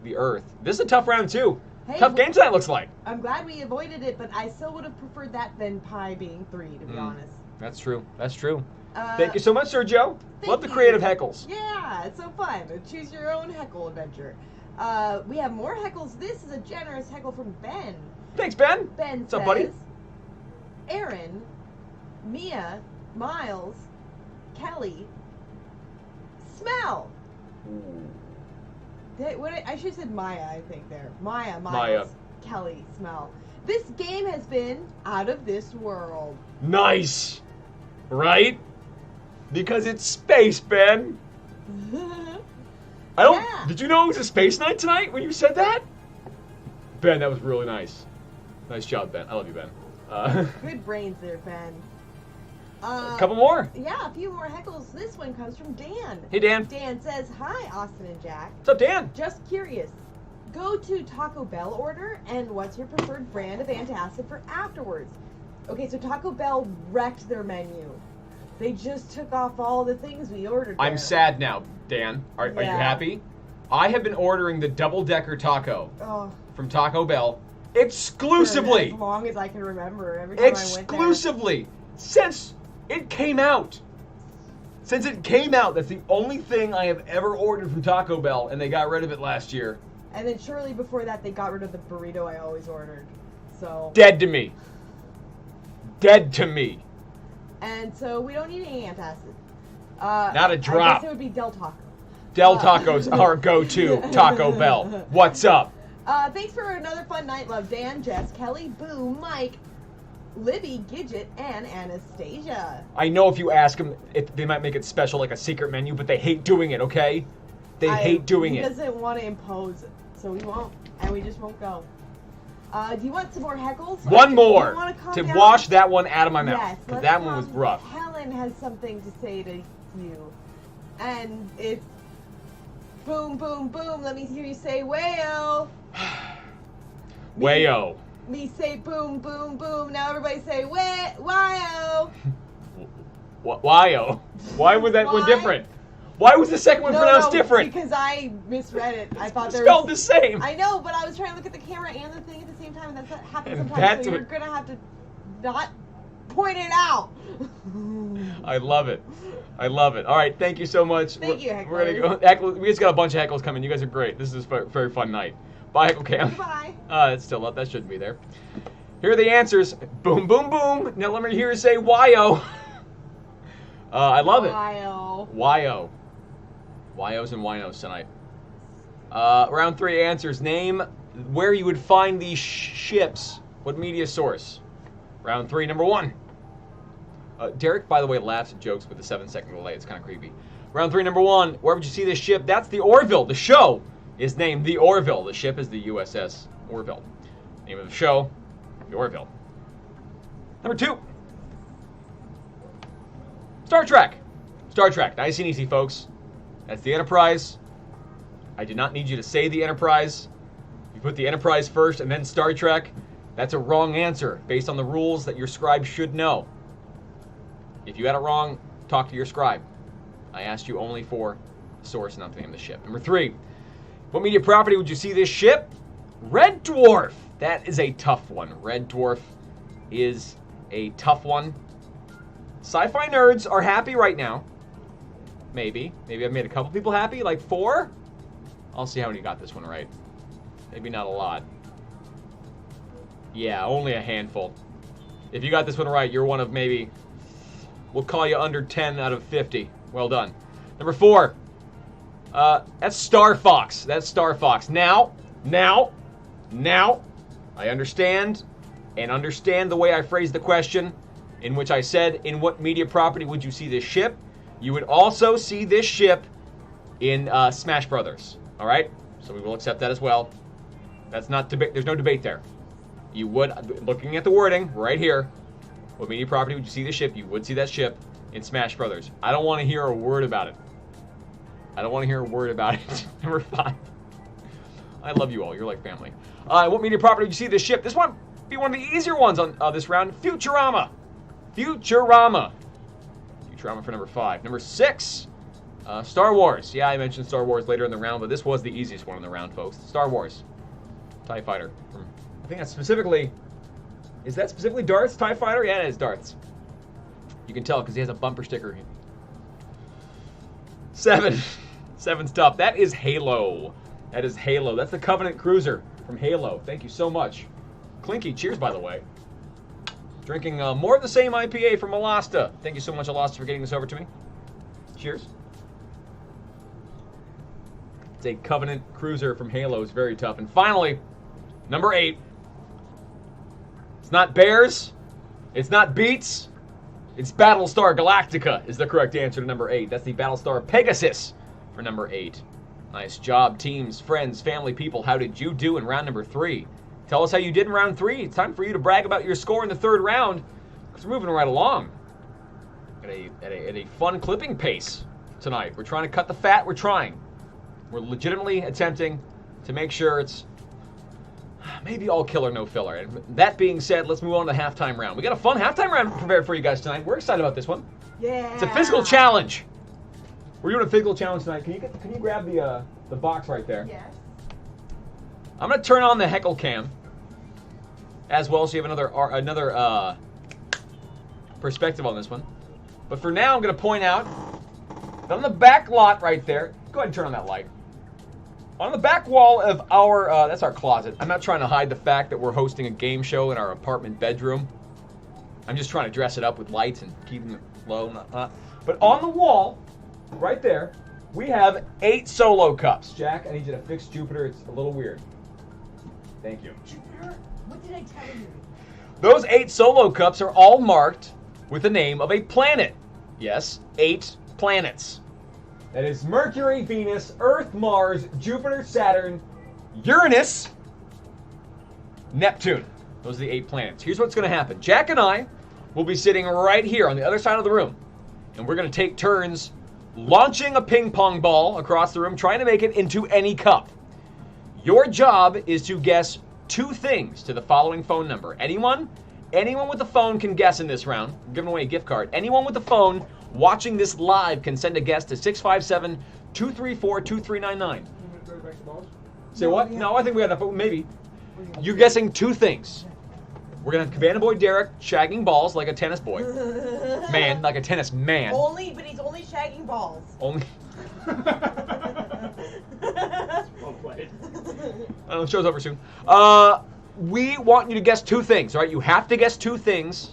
the Earth. This is a tough round, too. Hey, Tough game tonight, looks like. I'm glad we avoided it, but I still would have preferred that than Pi being 3, to be honest. That's true. That's true. Uh, Thank you so much, Sergio. thank Love the you. creative heckles. Yeah, it's so fun. Choose your own heckle adventure. We have more heckles. This is a generous heckle from Ben. Thanks, Ben. Ben What's says, up, buddy? Aaron, Mia, Miles, Kelly, smell. I should have said Maya, I think there. Maya, Miles, Maya. Kelly, smell. This game has been out of this world. Nice. Right? Because it's space, Ben. I don't. Yeah. Did you know it was a space night tonight when you said that? Ben, that was really nice. Nice job, Ben. I love you, Ben. Good brains there, Ben. A couple more. Yeah, a few more heckles. This one comes from Dan. Hey, Dan. Dan says, "Hi, Austin and Jack. What's up, Dan? Just curious. Go to Taco Bell order, and what's your preferred brand of antacid for afterwards?" Okay, so Taco Bell wrecked their menu. They just took off all the things we ordered. I'm there. sad now, Dan. Are you Yeah. happy? I have been ordering the double-decker taco Oh, from Taco Bell for exclusively. as long as I can remember. Every time I went there. Exclusively since it came out. Since it came out, that's the only thing I have ever ordered from Taco Bell, and they got rid of it last year. And then shortly before that, they got rid of the burrito I always ordered. So. Dead to me. Dead to me. And so we don't need any antacid. Not a I drop. guess it would be Del Taco. Del Tacos are go-to Taco Bell. What's up? Thanks for another fun night. Love Dan, Jess, Kelly, Boo, Mike, Libby, Gidget, and Anastasia. I know if you ask them, they might make it special, like a secret menu, but they hate doing it, okay? They hate doing he it. doesn't want to impose it, so we won't, and we just won't go. Do you want some more heckles? One Do more you wanna calm to down? wash that one out of my mouth. Yes, Because let's that one was calm- rough. Helen has something to say to you, and it's boom, boom, boom. Let me hear you say wayo. Wayo. Me say boom, boom, boom. Now everybody say wayo. Why-o? Why was that one Why? different? Why was the second one pronounced different? Because I misread it. I thought there Spelled was. the same. I know, but I was trying to look at the camera and the thing at the same time, and that's what happens And sometimes. that's So you're what- gonna have to not point it out. I love it. I love it. All right, thank you so much. Thank you, We're gonna go. hecklers. We just got a bunch of heckles coming. You guys are great. This is a very fun night. Bye, Heckle Cam. Goodbye. It's still up. That shouldn't be there. Here are the answers. Boom, boom, boom. Now let me hear you say why-o. I love it. Wayo. Why-o. Why-os and why-nos tonight. Round 3 answers. Name where you would find these ships. What media source? Round 3, number 1. Derek, by the way, laughs at jokes with a 7-second delay. It's kind of creepy. Round 3, number 1. Where would you see this ship? That's the Orville. The show is named the Orville. The ship is the USS Orville. Name of the show, the Orville. Number 2. Star Trek. Star Trek. Nice and easy, folks. That's the Enterprise. I did not need you to say the Enterprise. You put the Enterprise first and then Star Trek. That's a wrong answer based on the rules that your scribe should know. If you got it wrong, talk to your scribe. I asked you only for the source, not the name of the ship. Number 3. What media property would you see this ship? Red Dwarf. That is a tough one. Red Dwarf is a tough one. Sci-fi nerds are happy right now. Maybe. Maybe I've made a couple people happy, like 4. I'll see how many got this one right. Maybe not a lot. Yeah, only a handful. If you got this one right, you're one of maybe, we'll call you under 10 out of 50. Well done. Number 4. That's Star Fox. That's Star Fox. Now, I understand the way I phrased the question, in which I said, in what media property would you see this ship? You would also see this ship in Smash Brothers. All right? So we will accept that as well. That's not debate. There's no debate there. You would, looking at the wording right here, what media property would you see this ship? You would see that ship in Smash Brothers. I don't want to hear a word about it. I don't want to hear a word about it. Number 5. I love you all. You're like family. What media property did you see this ship? This one be one of the easier ones on this round. Futurama. Futurama for number 5. Number 6. Star Wars. Yeah, I mentioned Star Wars later in the round, but this was the easiest one in the round, folks. Star Wars. TIE Fighter. I think that's specifically... Is that specifically Darth's TIE Fighter? Yeah, it is Darth's. You can tell because he has a bumper sticker. 7. 7's tough. That is Halo. That is Halo. That's the Covenant Cruiser from Halo. Thank you so much. Clinky, cheers, by the way. Drinking more of the same IPA from Alasta. Thank you so much, Alasta, for getting this over to me. Cheers. It's a Covenant Cruiser from Halo. It's very tough. And finally, number 8. It's not Bears. It's not Beats. It's Battlestar Galactica is the correct answer to number 8. That's the Battlestar Pegasus for number 8. Nice job, teams, friends, family, people. How did you do in round number 3? Tell us how you did in round 3. It's time for you to brag about your score in the 3rd round, because we're moving right along at a fun clipping pace tonight. We're trying to cut the fat. We're trying. We're legitimately attempting to make sure it's maybe all killer, no filler. And that being said, let's move on to the halftime round. We got a fun halftime round prepared for you guys tonight. We're excited about this one. Yeah. It's a physical challenge. We're doing a physical challenge tonight. Can you grab the box right there? Yes. I'm gonna turn on the Heckle cam as well, so you have another perspective on this one. But for now, I'm gonna point out that on the back lot right there. Go ahead and turn on that light. On the back wall of our, that's our closet. I'm not trying to hide the fact that we're hosting a game show in our apartment bedroom. I'm just trying to dress it up with lights and keeping it low. But on the wall, right there, we have 8 solo cups. Jack, I need you to fix Jupiter. It's a little weird. Thank you. Jupiter? What did I tell you? Those 8 solo cups are all marked with the name of a planet. Yes, 8 planets. That is Mercury, Venus, Earth, Mars, Jupiter, Saturn, Uranus, Neptune. Those are the 8 planets. Here's what's going to happen. Jack and I will be sitting right here on the other side of the room, and we're going to take turns launching a ping pong ball across the room, trying to make it into any cup. Your job is to guess 2 things to the following phone number. Anyone with a phone can guess in this round. I'm giving away a gift card. Anyone with a phone watching this live can send a guess to 657-234-2399. Say what? No, I think we got enough. Maybe. You're guessing 2 things. We're going to have Cabana Boy Derek shagging balls like a tennis boy. Man, like a tennis man. But he's only shagging balls. Only. Well played. The show's over soon. We want you to guess 2 things, all right? You have to guess 2 things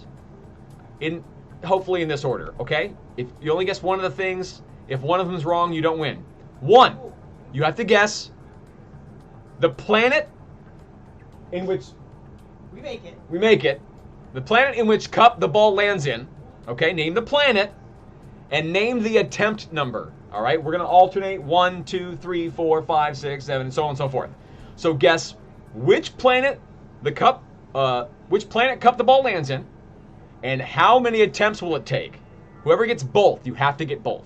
hopefully in this order, okay? If you only guess one of the things, if one of them's wrong, you don't win. 1, you have to guess the planet in which we make it. The planet in which cup the ball lands in. Okay, name the planet and name the attempt number. All right, we're going to alternate 1, 2, 3, 4, 5, 6, 7, and so on and so forth. So guess which planet cup the ball lands in, and how many attempts will it take? Whoever gets both, you have to get both.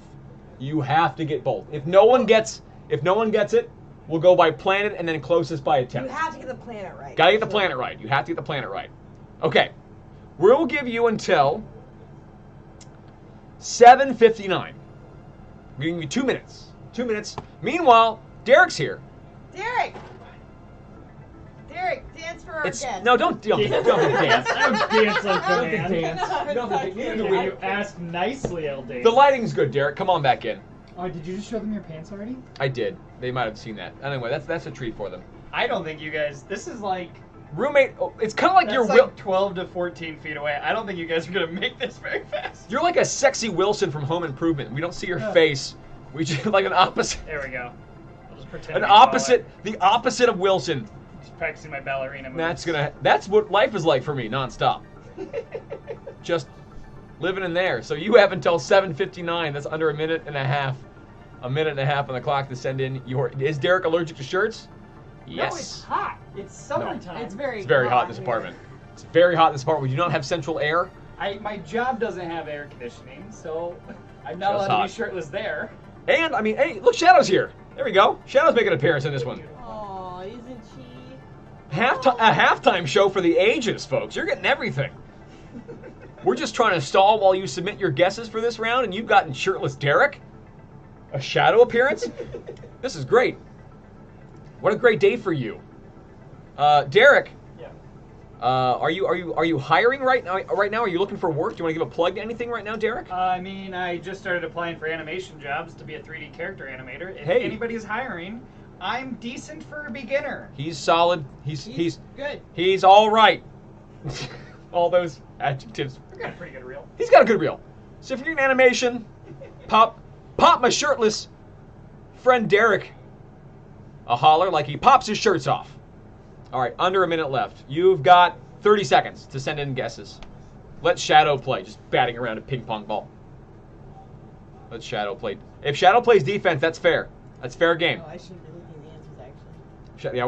You have to get both. If no one gets it, we'll go by planet and then closest by attempt. You have to get the planet right. Gotta get the planet right. You have to get the planet right. Okay. We'll give you until 7:59. We're giving you 2 minutes. 2 minutes. Meanwhile, Derek's here. Derek, dance for our guest. No, don't dance. Don't dance like Don't the man. dance. You ask nicely, I'll dance. The lighting's good, Derek. Come on back in. Oh, did you just show them your pants already? I did. They might have seen that. Anyway, that's a treat for them. I don't think you guys. This is like. Roommate, it's kind of like That's you're like 12 to 14 feet away. I don't think you guys are gonna make this very fast. You're like a sexy Wilson from Home Improvement. We don't see your face. We just like an opposite. There we go. I'll just pretend. The opposite of Wilson. Just practicing my ballerina moves. That's what life is like for me, nonstop. Just living in there. So you have until 7:59. That's under a minute and a half. A minute and a half on the clock to send in your. Is Derek allergic to shirts? Yes. No, it's hot. It's summertime. It's very It's very hot in this here. apartment. It's very hot in this apartment. We do not have central air. My job doesn't have air conditioning, so I'm not Feels allowed to hot. be shirtless there. And, I mean, hey, look, Shadow's here. There we go. Shadow's making an appearance in this one. Oh, isn't she? A halftime show for the ages, folks. You're getting everything. We're just trying to stall while you submit your guesses for this round, and you've gotten shirtless Derek? A Shadow appearance? This is great. What a great day for you. Derek, Yeah. are you hiring right now? Right now, are you looking for work? Do you want to give a plug to anything right now, Derek? I mean, I just started applying for animation jobs to be a 3D character animator. If Hey. anybody's hiring, I'm decent for a beginner. He's solid. He's good. he's all right. All those adjectives. I got a pretty good reel. He's got a good reel. So if you're in animation, pop my shirtless friend Derek a holler like he pops his shirts off. All right, under a minute left. You've got 30 seconds to send in guesses. Let Shadow play, just batting around a ping pong ball. Let Shadow play. If Shadow plays defense, that's fair. That's fair game. Oh, I should be looking at the answers actually. Yeah,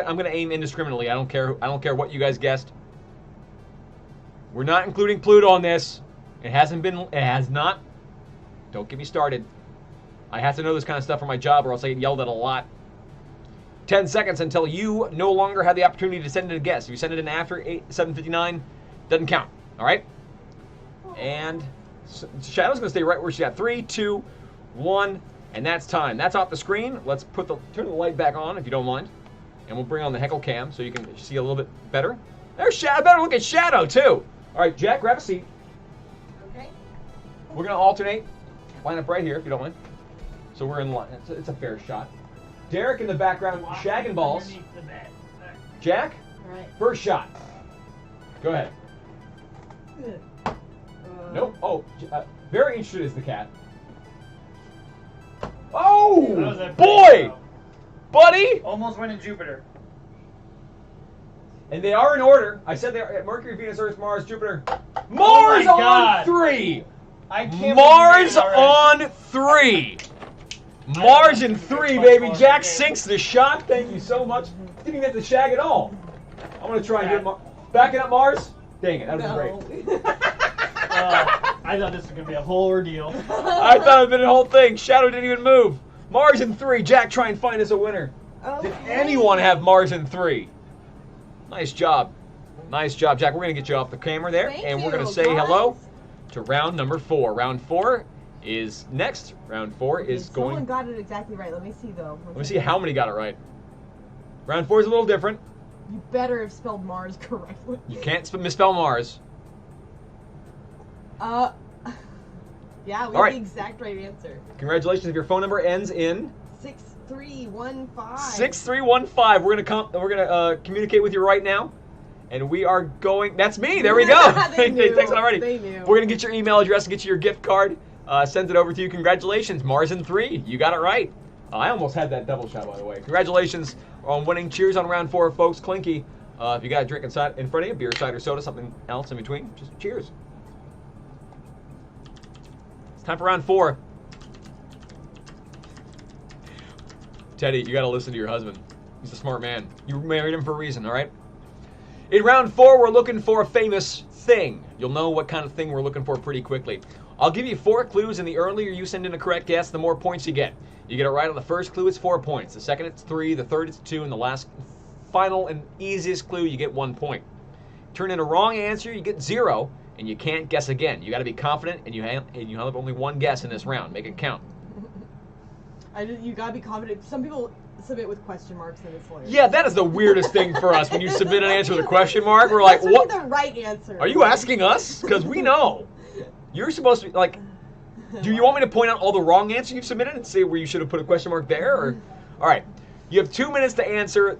I'm gonna aim indiscriminately. I don't care what you guys guessed. We're not including Pluto on this. It has not. Don't get me started. I have to know this kind of stuff for my job, or else I get yelled at a lot. 10 seconds until you no longer have the opportunity to send in a guess. If you send it in after 7:59, doesn't count. All right. And Shadow's gonna stay right where she's at. 3, 2, 1, and that's time. That's off the screen. Let's turn the light back on if you don't mind, and we'll bring on the Heckle cam so you can see a little bit better. There's Shadow. Better look at Shadow too. All right, Jack, grab a seat. Okay. We're gonna alternate. Line up right here if you don't mind. So we're in line. It's a fair shot. Derek in the background, shagging balls. Underneath the bed. Jack, All right. first shot. Go ahead. Good. Nope. Oh, very interested is the cat. Oh, That was a boy, buddy. Almost went in Jupiter. And they are in order. I said they're Mercury, Venus, Earth, Mars, Jupiter. Mars my on God. 3. I can't Mars believe you already. on 3. Mars in 3, baby. much Jack more. sinks the shot. Thank you so much. Didn't even get the shag at all. I'm going to try and get backing up Mars. Dang it, that was great. I thought this was going to be a whole ordeal. I thought it would been a whole thing. Shadow didn't even move. Mars in 3. Jack, try and find us a winner. Did anyone have Mars in 3? Nice job. Nice job, Jack. We're going to get you off the camera there, Thank and we're going to you, say guys. hello to round number 4. Round 4 is next. Round 4 is Someone going... got it exactly right. Let me see though. Let me see how many got it right. Round 4 is a little different. You better have spelled Mars correctly. You can't misspell Mars. Yeah, we All have right. the exact right answer. Congratulations. If your phone number ends in 6315. 6315, we're gonna communicate with you right now, and we are going. That's me. There we go. They knew. Texted already. They knew. We're gonna get your email address and get you your gift card. Send it over to you. Congratulations, Mars in 3. You got it right. I almost had that double shot, by the way. Congratulations on winning. Cheers on round 4, folks. Clinky. If you got a drink in front of you, beer, cider, soda, something else in between, just cheers. It's time for round 4. Teddy, you got to listen to your husband. He's a smart man. You married him for a reason, all right? In round 4, we're looking for a famous thing. You'll know what kind of thing we're looking for pretty quickly. I'll give you 4 clues, and the earlier you send in a correct guess, the more points you get. You get it right on the first clue, it's 4 points. The second, it's 3. The third, it's 2. And the last, final, and easiest clue, you get 1 point. Turn in a wrong answer, you get 0, and you can't guess again. You got to be confident, and you have only 1 guess in this round. Make it count. You gotta be confident. Some people submit with question marks and it's hilarious. Yeah, that is the weirdest thing for us. When you submit an answer with a question mark, we're like, That's what? the right answer. Are you asking us? Because we know. You're supposed to be like, do you want me to point out all the wrong answers you've submitted and say where you should have put a question mark there? Or, all right, you have 2 minutes to answer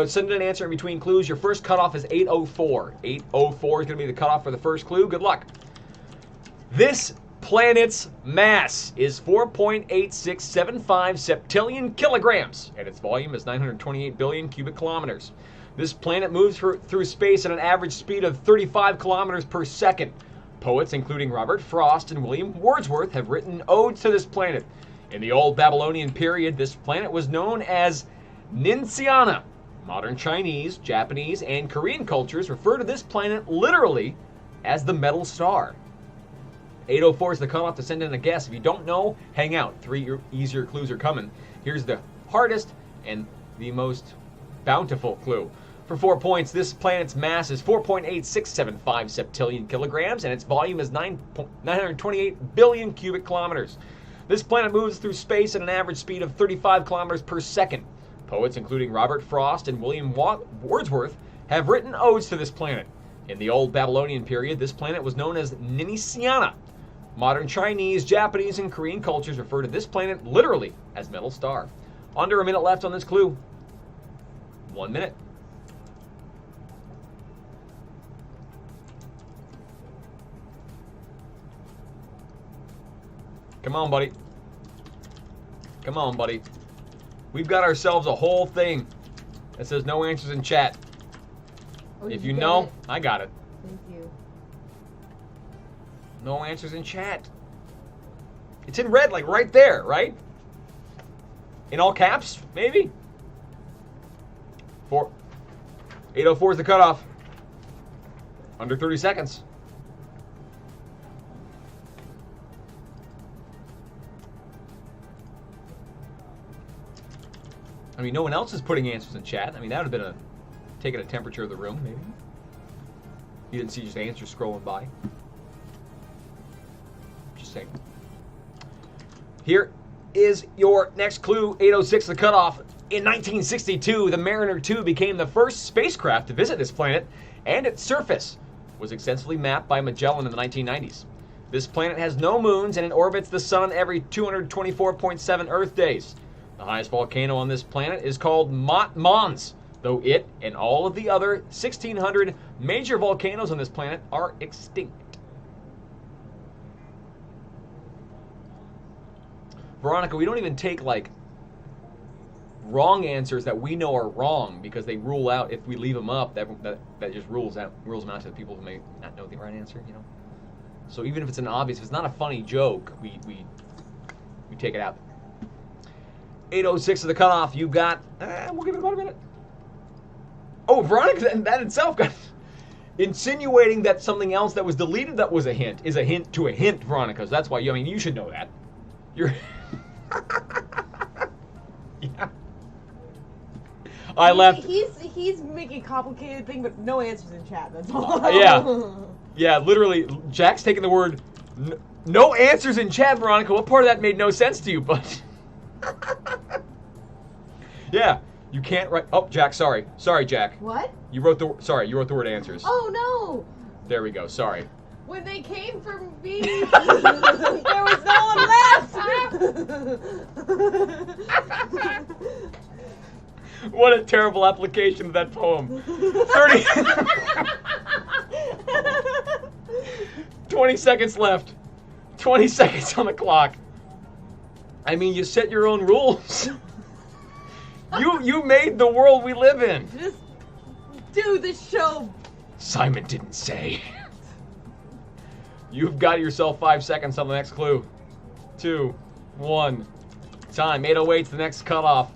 send in an answer in between clues. Your first cutoff is 8:04. 8:04 is going to be the cutoff for the first clue. Good luck. This planet's mass is 4.8675 septillion kilograms, and its volume is 928 billion cubic kilometers. This planet moves through space at an average speed of 35 kilometers per second. Poets, including Robert Frost and William Wordsworth, have written odes to this planet. In the Old Babylonian period, this planet was known as Ninciana. Modern Chinese, Japanese, and Korean cultures refer to this planet literally as the metal star? 804 is the cutoff to send in a guess. If you don't know, hang out. 3 easier clues are coming. Here's the hardest and the most bountiful clue. For 4 points, this planet's mass is 4.8675 septillion kilograms, and its volume is 928 billion cubic kilometers. This planet moves through space at an average speed of 35 kilometers per second. Poets including Robert Frost and William Wordsworth have written odes to this planet. In the Old Babylonian period, this planet was known as Ninisiana. Modern Chinese, Japanese, and Korean cultures refer to this planet literally as Metal Star. Under a minute left on this clue. 1 minute. Come on, buddy. Come on, buddy. We've got ourselves a whole thing that says no answers in chat. Oh, If did you get know, it? I got it. Thank you. No answers in chat. It's in red, like right there, right? In all caps, maybe? 804 is the cutoff. Under 30 seconds. I mean, no one else is putting answers in chat. I mean, that would have been taking a temperature of the room, maybe. You didn't see just answers scrolling by. Just saying. Here is your next clue, 806, the cutoff. In 1962, the Mariner 2 became the first spacecraft to visit this planet, and its surface was extensively mapped by Magellan in the 1990s. This planet has no moons, and it orbits the sun every 224.7 Earth days. The highest volcano on this planet is called Mont Mons, though it and all of the other 1,600 major volcanoes on this planet are extinct. Veronica, we don't even take like wrong answers that we know are wrong because they rule out if we leave them up. That just rules them out to the people who may not know the right answer. You know. So even if it's an obvious, if it's not a funny joke, we take it out. 806 is the cutoff. You got. We'll give it about a minute. Oh, Veronica, that itself got insinuating that something else that was deleted that was a hint is a hint to a hint, Veronica. So that's why I mean you should know that. You're. Yeah. I left. He's making a complicated thing, but no answers in chat. That's all. Yeah. Yeah, literally, Jack's taking the word no answers in chat, Veronica. What part of that made no sense to you, bud? Yeah, you can't write. Oh, Jack, sorry, Jack. What? You wrote the word answers. Oh no! There we go. Sorry. When they came for me, there was no one left. What a terrible application of that poem. 20 seconds left. 20 seconds on the clock. I mean, you set your own rules. You made the world we live in. Just do the show. Simon didn't say. You've got yourself 5 seconds on the next clue. 2, 1. Time. 808's the next cutoff.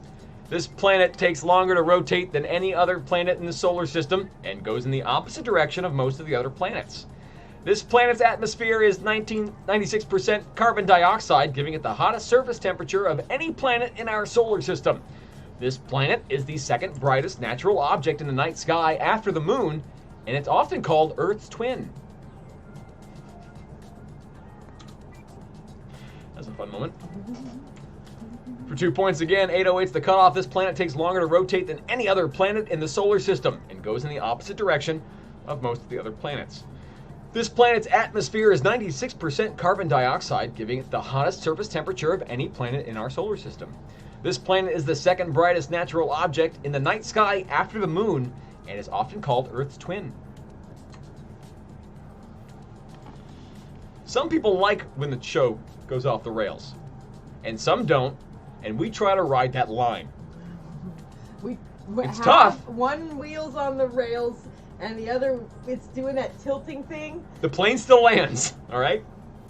This planet takes longer to rotate than any other planet in the solar system and goes in the opposite direction of most of the other planets. This planet's atmosphere is 96% carbon dioxide, giving it the hottest surface temperature of any planet in our solar system. This planet is the second brightest natural object in the night sky after the moon, and it's often called Earth's twin. That's a fun moment. For 2 points again, 808's the cutoff. This planet takes longer to rotate than any other planet in the solar system and goes in the opposite direction of most of the other planets. This planet's atmosphere is 96% carbon dioxide, giving it the hottest surface temperature of any planet in our solar system. This planet is the second brightest natural object in the night sky after the moon and is often called Earth's twin. Some people like when the show goes off the rails, and some don't, and we try to ride that line. It's tough. One wheel's on the rails, and the other, it's doing that tilting thing. The plane still lands, all right?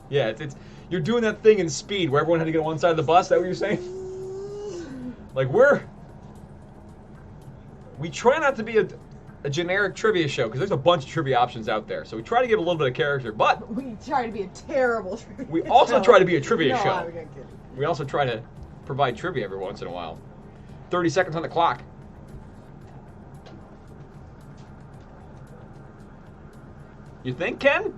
Yeah, it's you're doing that thing in Speed where everyone had to get on one side of the bus. Is that what you're saying? Like we try not to be a generic trivia show because there's a bunch of trivia options out there. So we try to give a little bit of character, but We try to be a terrible trivia we also show. try to be a trivia no, show. I'm kidding. We also try to provide trivia every once in a while. 30 seconds on the clock. You think, Ken?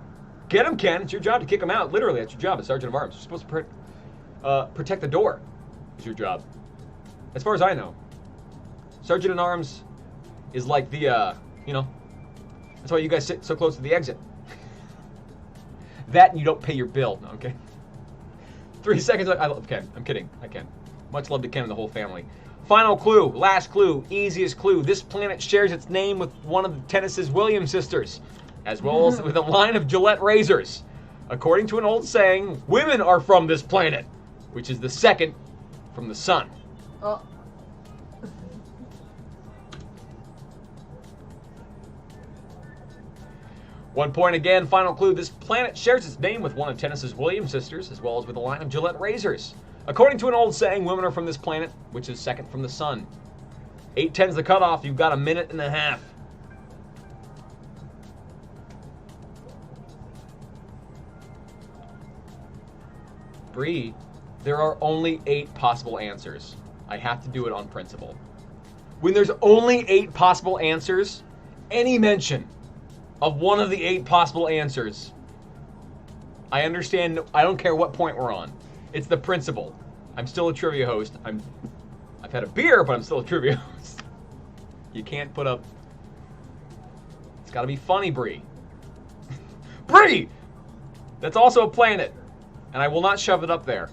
Get him, Ken. It's your job to kick him out. Literally, that's your job as Sergeant of Arms. You're supposed to protect the door. It's your job. As far as I know. Sergeant at Arms is like the, that's why you guys sit so close to the exit. That and you don't pay your bill. No, okay. 3 seconds. I love Ken. I'm kidding. I can. Much love to Ken and the whole family. Final clue. Last clue. Easiest clue. This planet shares its name with one of the Tennessee Williams sisters, as well as with a line of Gillette razors. According to an old saying, women are from this planet, which is the second from the sun. Oh. One point again, final clue. This planet shares its name with one of Tennessee Williams sisters, as well as with a line of Gillette razors. According to an old saying, women are from this planet, which is second from the sun. 8:10's the cutoff. You've got a minute and a half. Bree, there are only 8 possible answers. I have to do it on principle. When there's only 8 possible answers, any mention of one of the 8 possible answers, I understand. I don't care what point we're on. It's the principle. I'm still a trivia host. I've had a beer, but I'm still a trivia host. You can't put up. It's got to be funny, Bree. Bree! That's also a planet, and I will not shove it up there.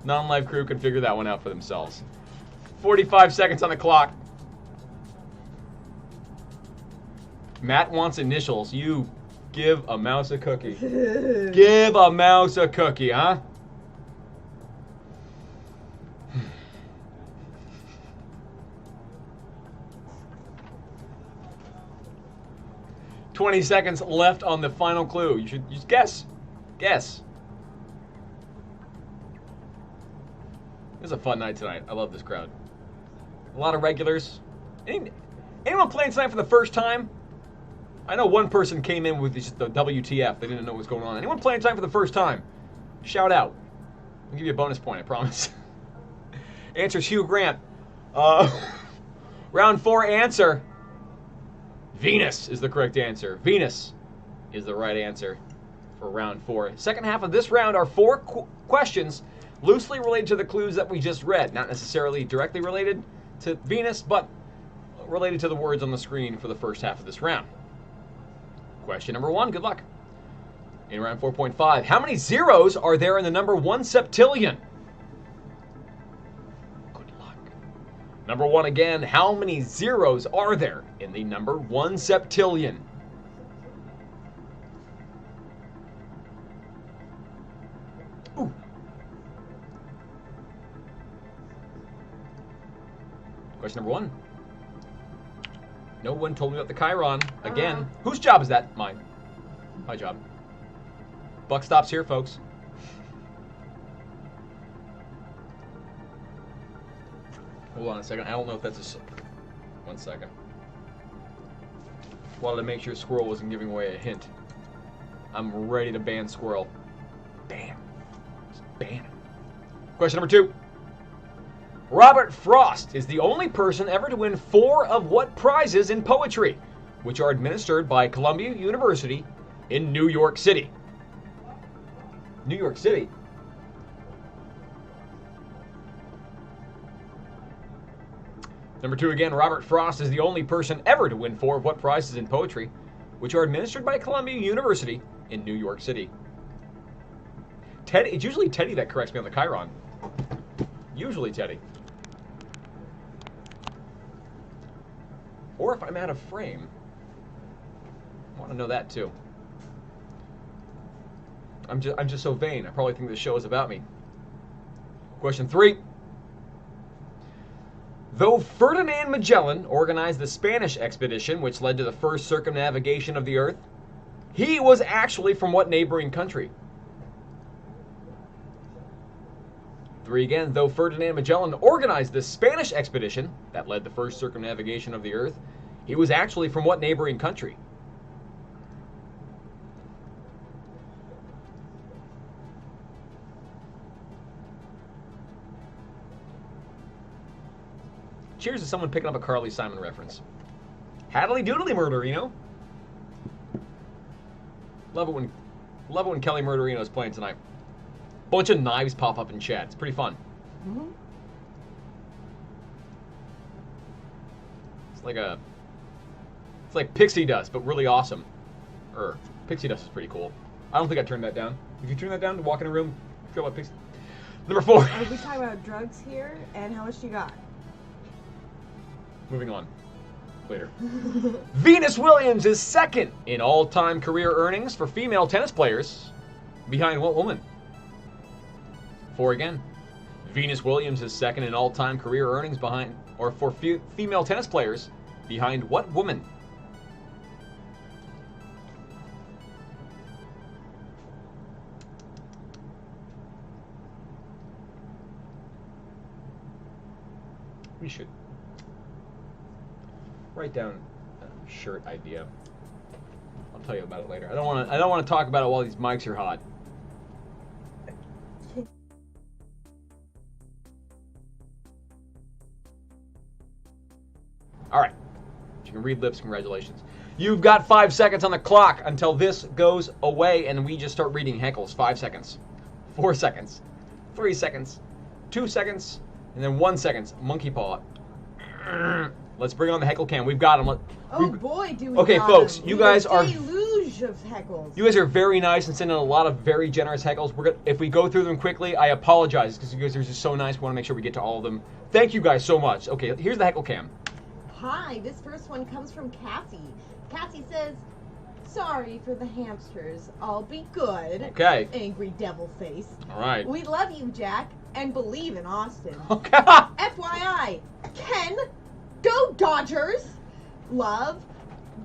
Non-live crew can figure that one out for themselves. 45 seconds on the clock. Matt wants initials. You give a mouse a cookie. Give a mouse a cookie, huh? "20 seconds left on the final clue. You should just guess. Guess. This is a fun night tonight. I love this crowd. A lot of regulars. Anyone playing tonight for the first time? I know one person came in with just the WTF. They didn't know what was going on. Anyone playing tonight for the first time? Shout out. I'll give you a bonus point, I promise. Answer's Hugh Grant. Round 4 answer. Venus is the correct answer. Venus is the right answer for round 4. Second half of this round are 4 questions loosely related to the clues that we just read. Not necessarily directly related to Venus, but related to the words on the screen for the first half of this round. Question number 1, good luck. In round 4.5, how many zeros are there in the number 1 septillion? Good luck. Number 1 again, how many zeros are there in the number 1 septillion? Ooh. Question number 1. No one told me about the Chiron. Again, whose job is that? Mine. My job. Buck stops here, folks. Hold on a second. I don't know if that's a... 1 second. Wanted to make sure Squirrel wasn't giving away a hint. I'm ready to ban Squirrel. Ban. Just ban him. Question number 2. Robert Frost is the only person ever to win 4 of what prizes in poetry, which are administered by Columbia University in New York City? New York City? Number 2 again, Robert Frost is the only person ever to win 4 of what prizes in poetry, which are administered by Columbia University in New York City? Teddy, it's usually Teddy that corrects me on the Chiron. Usually Teddy. Or if I'm out of frame. I want to know that too. I'm just so vain. I probably think this show is about me. Question 3. Though Ferdinand Magellan organized the Spanish expedition, which led to the first circumnavigation of the Earth, he was actually from what neighboring country? 3 again. Though Ferdinand Magellan organized the Spanish expedition that led the first circumnavigation of the Earth, he was actually from what neighboring country? Cheers to someone picking up a Carly Simon reference. Haddly doodly, Murderino. Love it when Kelly Murderino is playing tonight. Bunch of knives pop up in chat. It's pretty fun. Mm-hmm. It's like pixie dust, but really awesome. Pixie dust is pretty cool. I don't think I turned that down. If you turn that down to walk in a room, feel like pixie. Number 4. Are we talking about drugs here? And how much you got? Moving on. Later. Venus Williams is second in all-time career earnings for female tennis players. Behind what woman? 4 again. Venus Williams is second in all-time career earnings for female tennis players. Behind what woman? We should write down a shirt idea. I'll tell you about it later. I don't want to talk about it while these mics are hot. All right. If you can read lips, congratulations. You've got 5 seconds on the clock until this goes away and we just start reading heckles. 5 seconds. 4 seconds. 3 seconds. 2 seconds. And then 1 second. Monkey paw. Let's bring on the heckle cam. We've got them. Boy, do we Okay, got folks, them. you guys are... deluge of heckles. You guys are very nice and sending a lot of very generous heckles. If we go through them quickly, I apologize because you guys are just so nice. We want to make sure we get to all of them. Thank you guys so much. Okay, here's the heckle cam. Hi, this first one comes from Cassie. Cassie says, "Sorry for the hamsters. I'll be good." Okay. Angry devil face. All right. We love you, Jack, and believe in Austin. Okay. FYI, Ken, go Dodgers. Love,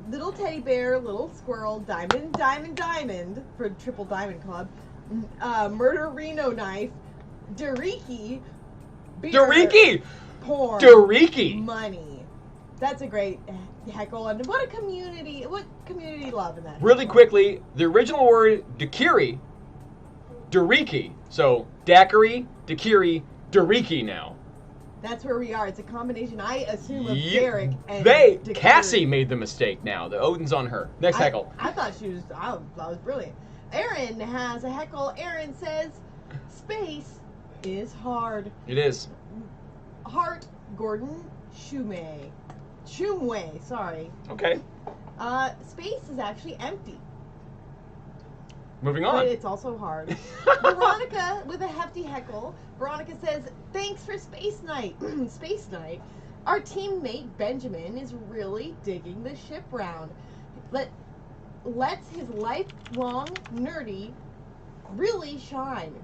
little teddy bear, little squirrel, diamond, diamond, diamond for Triple Diamond Club. Murder Reno knife, Doriki, beer, Doriki! porn, Doriki! money. That's a great heckle, and what community love in that. Really quickly, the original word Dakiri, Doriki. So Daiquiri, Dakiri, Doriki now. That's where we are. It's a combination, I assume, of Derek and Dakiri. Cassie made the mistake now. The Odin's on her. Next heckle. I thought that was brilliant. Aaron has a heckle. Aaron says, "Space is hard." It is. Heart, Gordon Shumway, sorry. Okay. Space is actually empty. Moving But on. it's also hard. Veronica with a hefty heckle. Veronica says, "Thanks for Space Night." Space Night. Our teammate Benjamin is really digging the ship round. Lets his lifelong nerdery really shine.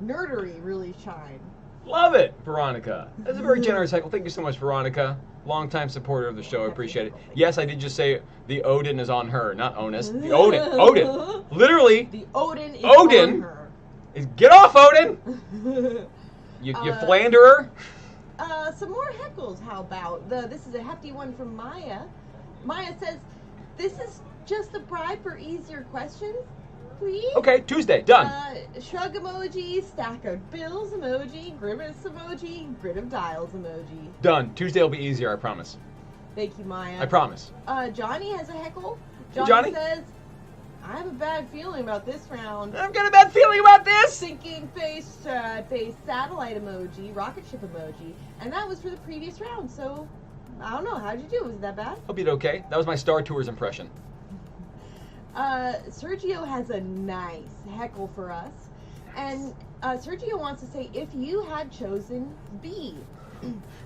Love it, Veronica. That's a very generous heckle. Thank you so much, Veronica. Longtime supporter of the show. I appreciate it. Yes, I did just say the Odin is on her, not Onus. The Odin. Odin. Literally. The Odin is Odin? on her. Get off, Odin! You philanderer. Some more heckles, how about? This is a hefty one from Maya. Maya says, "This is just a bribe for easier questions, please." Okay, Tuesday. Done. Shrug emoji, stack of bills emoji, grimace emoji, grid of dials emoji. Done. Tuesday will be easier, I promise. Thank you, Maya. I promise. Johnny has a heckle. Johnny? Says, "I have a bad feeling about this round." I've got a bad feeling about this! Sinking face, face satellite emoji, rocket ship emoji, and that was for the previous round. So, I don't know. How'd you do? Was it that bad? Hope you did okay. That was my Star Tours impression. Sergio has a nice heckle for us, and Sergio wants to say, "If you had chosen B."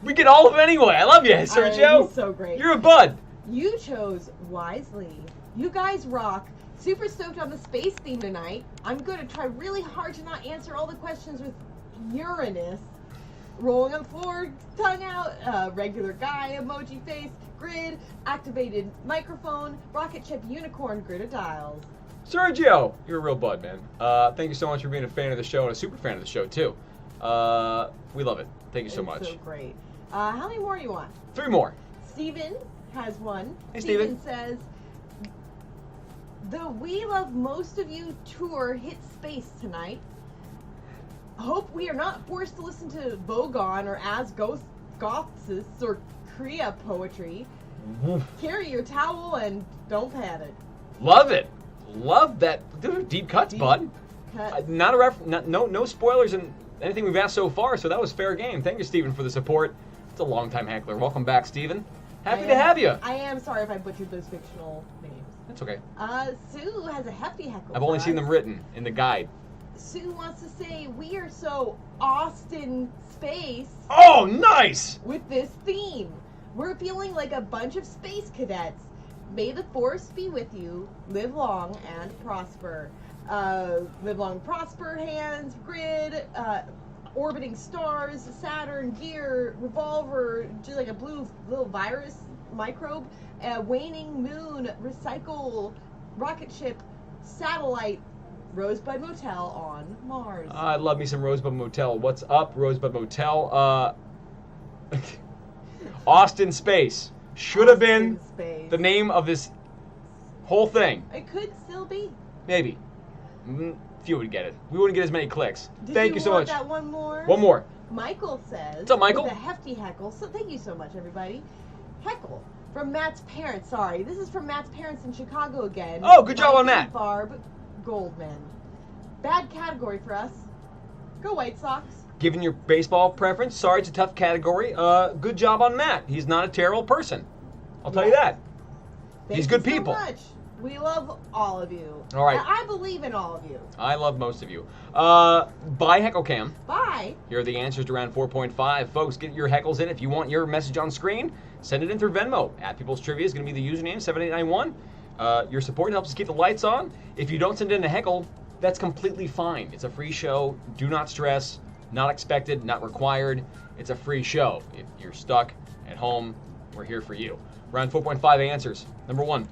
We get all of them anyway. I love you, Sergio. He's so great. You're a bud. You chose wisely. You guys rock. Super stoked on the space theme tonight. I'm going to try really hard to not answer all the questions with Uranus. Rolling on the floor, tongue out, regular guy emoji face, grid, activated microphone, rocket ship unicorn, grid of dials. Sergio, you're a real bud, man. Thank you so much for being a fan of the show and a super fan of the show, too. We love it. Thank you so It's much. so great. How many more do you want? 3 more. Steven has one. Hey, Steven Steven. says, the We Love Most of You tour hits space tonight. Hope we are not forced to listen to Vogon or As Gothsis or Kriya poetry. Carry your towel and don't panic. Love it. Love that. Those are deep cuts, Deep bud. Cut. No spoilers in anything we've asked so far, so that was fair game. Thank you, Steven, for the support. It's a long-time heckler. Welcome back, Steven. Happy to have you. I am sorry if I butchered those fictional names. That's okay. Sue has a hefty heckle. I've only for seen us. them written in the guide. Sue wants to say we are so Austin space Oh, nice! with this theme. We're feeling like a bunch of space cadets. May the force be with you. Live long and prosper. Live long, prosper. Hands, grid, orbiting stars, Saturn, gear, revolver, just like a blue little virus microbe, waning moon, recycle, rocket ship, satellite, Rosebud Motel on Mars. I love me some Rosebud Motel. What's up, Rosebud Motel? Austin Space. Should have been Austin Space. the name of this whole thing. It could still be. Maybe. Few would get it. We wouldn't get as many clicks. Thank you so want much. That one more. One more. Michael says. What's up, Michael? With a hefty heckle. So thank you so much, everybody. Heckle from Matt's parents. Sorry, this is from Matt's parents in Chicago again. Oh, good job on Matt. Barb Goldman. Bad category for us. Go White Sox. Given your baseball preference, sorry, it's a tough category. Good job on Matt. He's not a terrible person. I'll tell you that. Thank He's you good so people. much. We love all of you. All right. I believe in all of you. I love most of you. Bye, HeckleCam. Bye. Here are the answers to round 4.5. Folks, get your heckles in. If you want your message on screen, send it in through Venmo. People's Trivia is going to be the username, 7891. Your support helps us keep the lights on. If you don't send in a heckle, that's completely fine. It's a free show. Do not stress. Not expected, not required. It's a free show. If you're stuck at home, we're here for you. Round 4.5 answers. Number 1.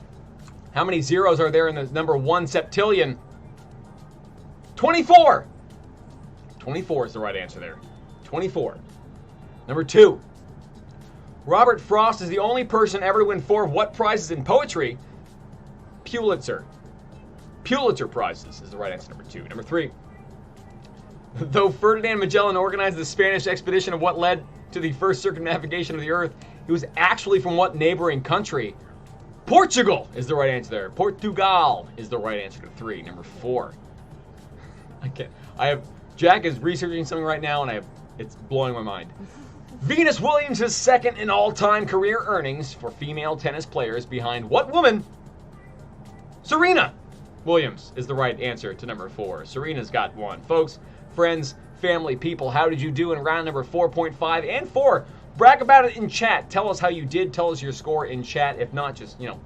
How many zeros are there in the number 1 septillion? 24! 24 is the right answer there. 24. Number 2. Robert Frost is the only person ever to win 4 of what prizes in poetry? Pulitzer. Pulitzer Prizes is the right answer, number 2. Number 3. Though Ferdinand Magellan organized the Spanish expedition of what led to the first circumnavigation of the Earth, he was actually from what neighboring country? Portugal is the right answer there. Portugal is the right answer to 3. Number 4. Jack is researching something right now, and it's blowing my mind. Venus Williams is second in all-time career earnings for female tennis players behind what woman? Serena Williams is the right answer to number 4. Serena's got 1. Folks, friends, family, people, how did you do in round number 4.5 and 4? Brag about it in chat. Tell us how you did. Tell us your score in chat. If not, just, yell.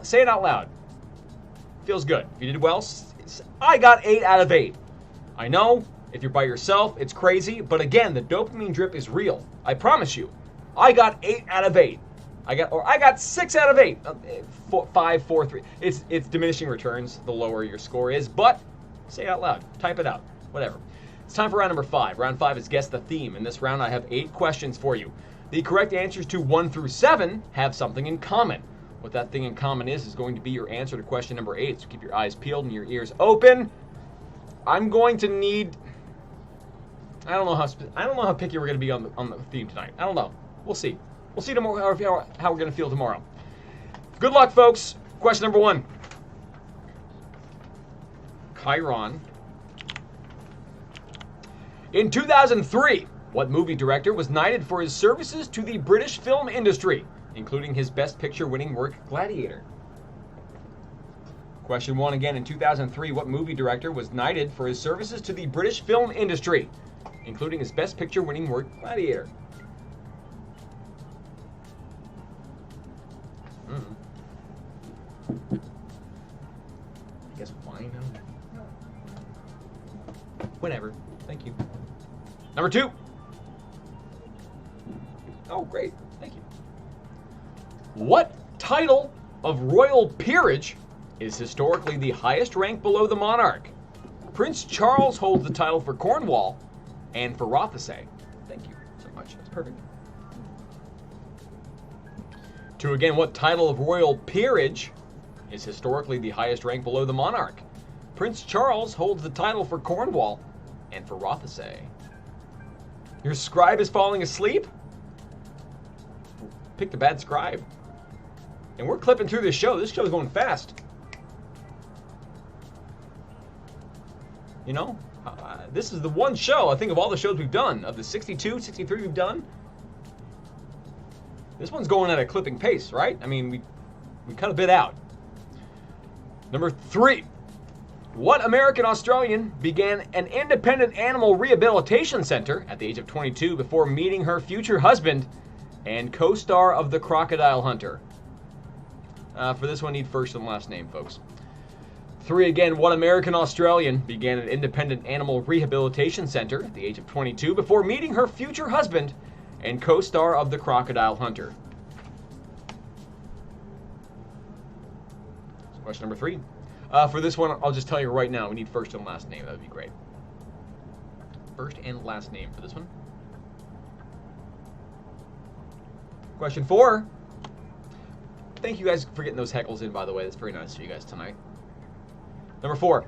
Say it out loud. Feels good. If you did well, I got 8 out of 8. I know, if you're by yourself, it's crazy. But again, the dopamine drip is real. I promise you. I got 8 out of 8. I got 6 out of 8. 5, 4, 3. It's diminishing returns the lower your score is. But say it out loud. Type it out. Whatever. It's time for round number 5. Round 5 is Guess the Theme. In this round, I have 8 questions for you. The correct answers to 1 through 7 have something in common. What that thing in common is going to be your answer to question number 8. So keep your eyes peeled and your ears open. I'm going to need... I don't know how picky we're going to be on the theme tonight. I don't know. We'll see. We'll see tomorrow how we're going to feel tomorrow. Good luck, folks. Question number 1. Chiron. In 2003, what movie director was knighted for his services to the British film industry, including his Best Picture winning work, Gladiator? Question 1 again. In 2003, what movie director was knighted for his services to the British film industry, including his Best Picture winning work, Gladiator? I guess wine. Whatever. Thank you. Number 2. Oh, great. Thank you. What title of royal peerage is historically the highest rank below the monarch? Prince Charles holds the title for Cornwall. and for Rothesay. Thank you so much. That's perfect. 2 again, what title of royal peerage is historically the highest rank below the monarch? Prince Charles holds the title for Cornwall and for Rothesay. Your scribe is falling asleep? Picked a bad scribe. And we're clipping through this show. This show's going fast. You know, this is the one show, I think, of all the shows we've done, of the 62, 63 we've done, this one's going at a clipping pace, right? I mean, we cut a bit out. Number 3. What American Australian began an independent animal rehabilitation center at the age of 22 before meeting her future husband and co-star of The Crocodile Hunter? For this one, need first and last name, folks. 3 again, what American Australian began an independent animal rehabilitation center at the age of 22 before meeting her future husband and co-star of The Crocodile Hunter? So question number 3. For this one, I'll just tell you right now, we need first and last name. That would be great. First and last name for this one. Question 4. Thank you guys for getting those heckles in, by the way. That's very nice of you guys tonight. Number 4.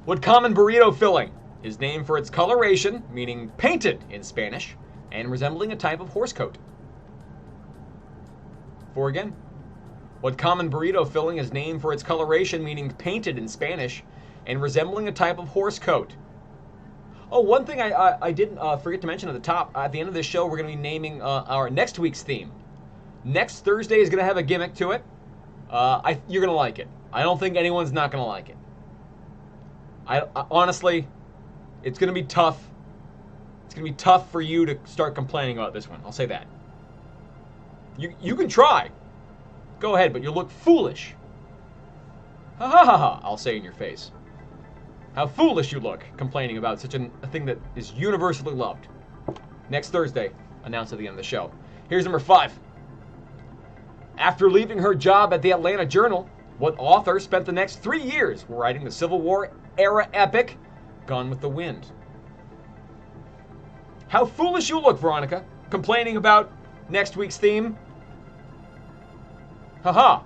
What common burrito filling is named for its coloration, meaning painted in Spanish, and resembling a type of horse coat? 4 again. What common burrito filling is named for its coloration, meaning painted in Spanish, and resembling a type of horse coat? Oh, one thing I didn't forget to mention at the top. At the end of this show, we're going to be naming our next week's theme. Next Thursday is going to have a gimmick to it. You're going to like it. I don't think anyone's not going to like it. I honestly, it's going to be tough. It's going to be tough for you to start complaining about this one. I'll say that. You can try. Go ahead, but you'll look foolish. Ha ha ha ha, I'll say in your face. How foolish you look complaining about such a thing that is universally loved. Next Thursday, announced at the end of the show. Here's number 5. After leaving her job at the Atlanta Journal, what author spent the next 3 years writing the Civil War era epic, Gone with the Wind? How foolish you look, Veronica, complaining about next week's theme. Haha.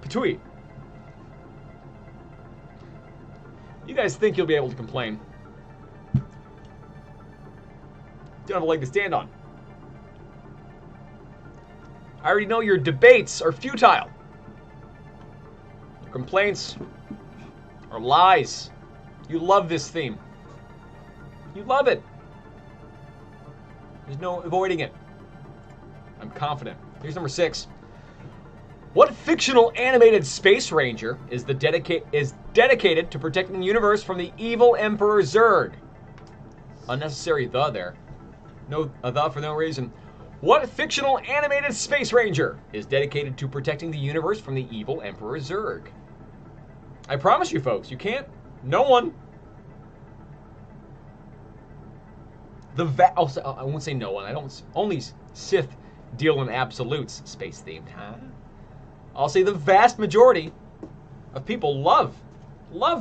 Patui. You guys think you'll be able to complain. Don't have a leg to stand on. I already know your debates are futile. Your complaints are lies. You love this theme. You love it. There's no avoiding it. I'm confident. Here's number 6. What fictional animated space ranger is dedicated to protecting the universe from the evil Emperor Zurg? Unnecessary the there. No, a the for no reason. What fictional animated space ranger is dedicated to protecting the universe from the evil Emperor Zurg? I promise you, folks, you can't. No one. I won't say no one. I don't. Only Sith deal in absolutes. Space themed, huh? I'll say the vast majority of people love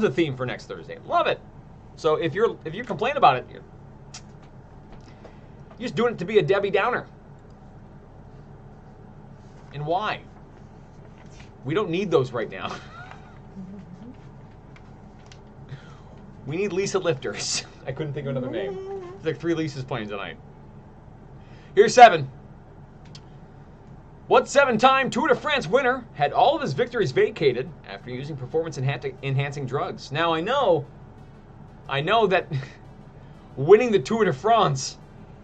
the theme for next Thursday. Love it. So if you complain about it, you're just doing it to be a Debbie Downer. And why? We don't need those right now. We need Lisa Lifters. I couldn't think of another name. There's like 3 Lisas playing tonight. Here's 7. What 7-time Tour de France winner had all of his victories vacated after using performance-enhancing drugs? Now, I know that winning the Tour de France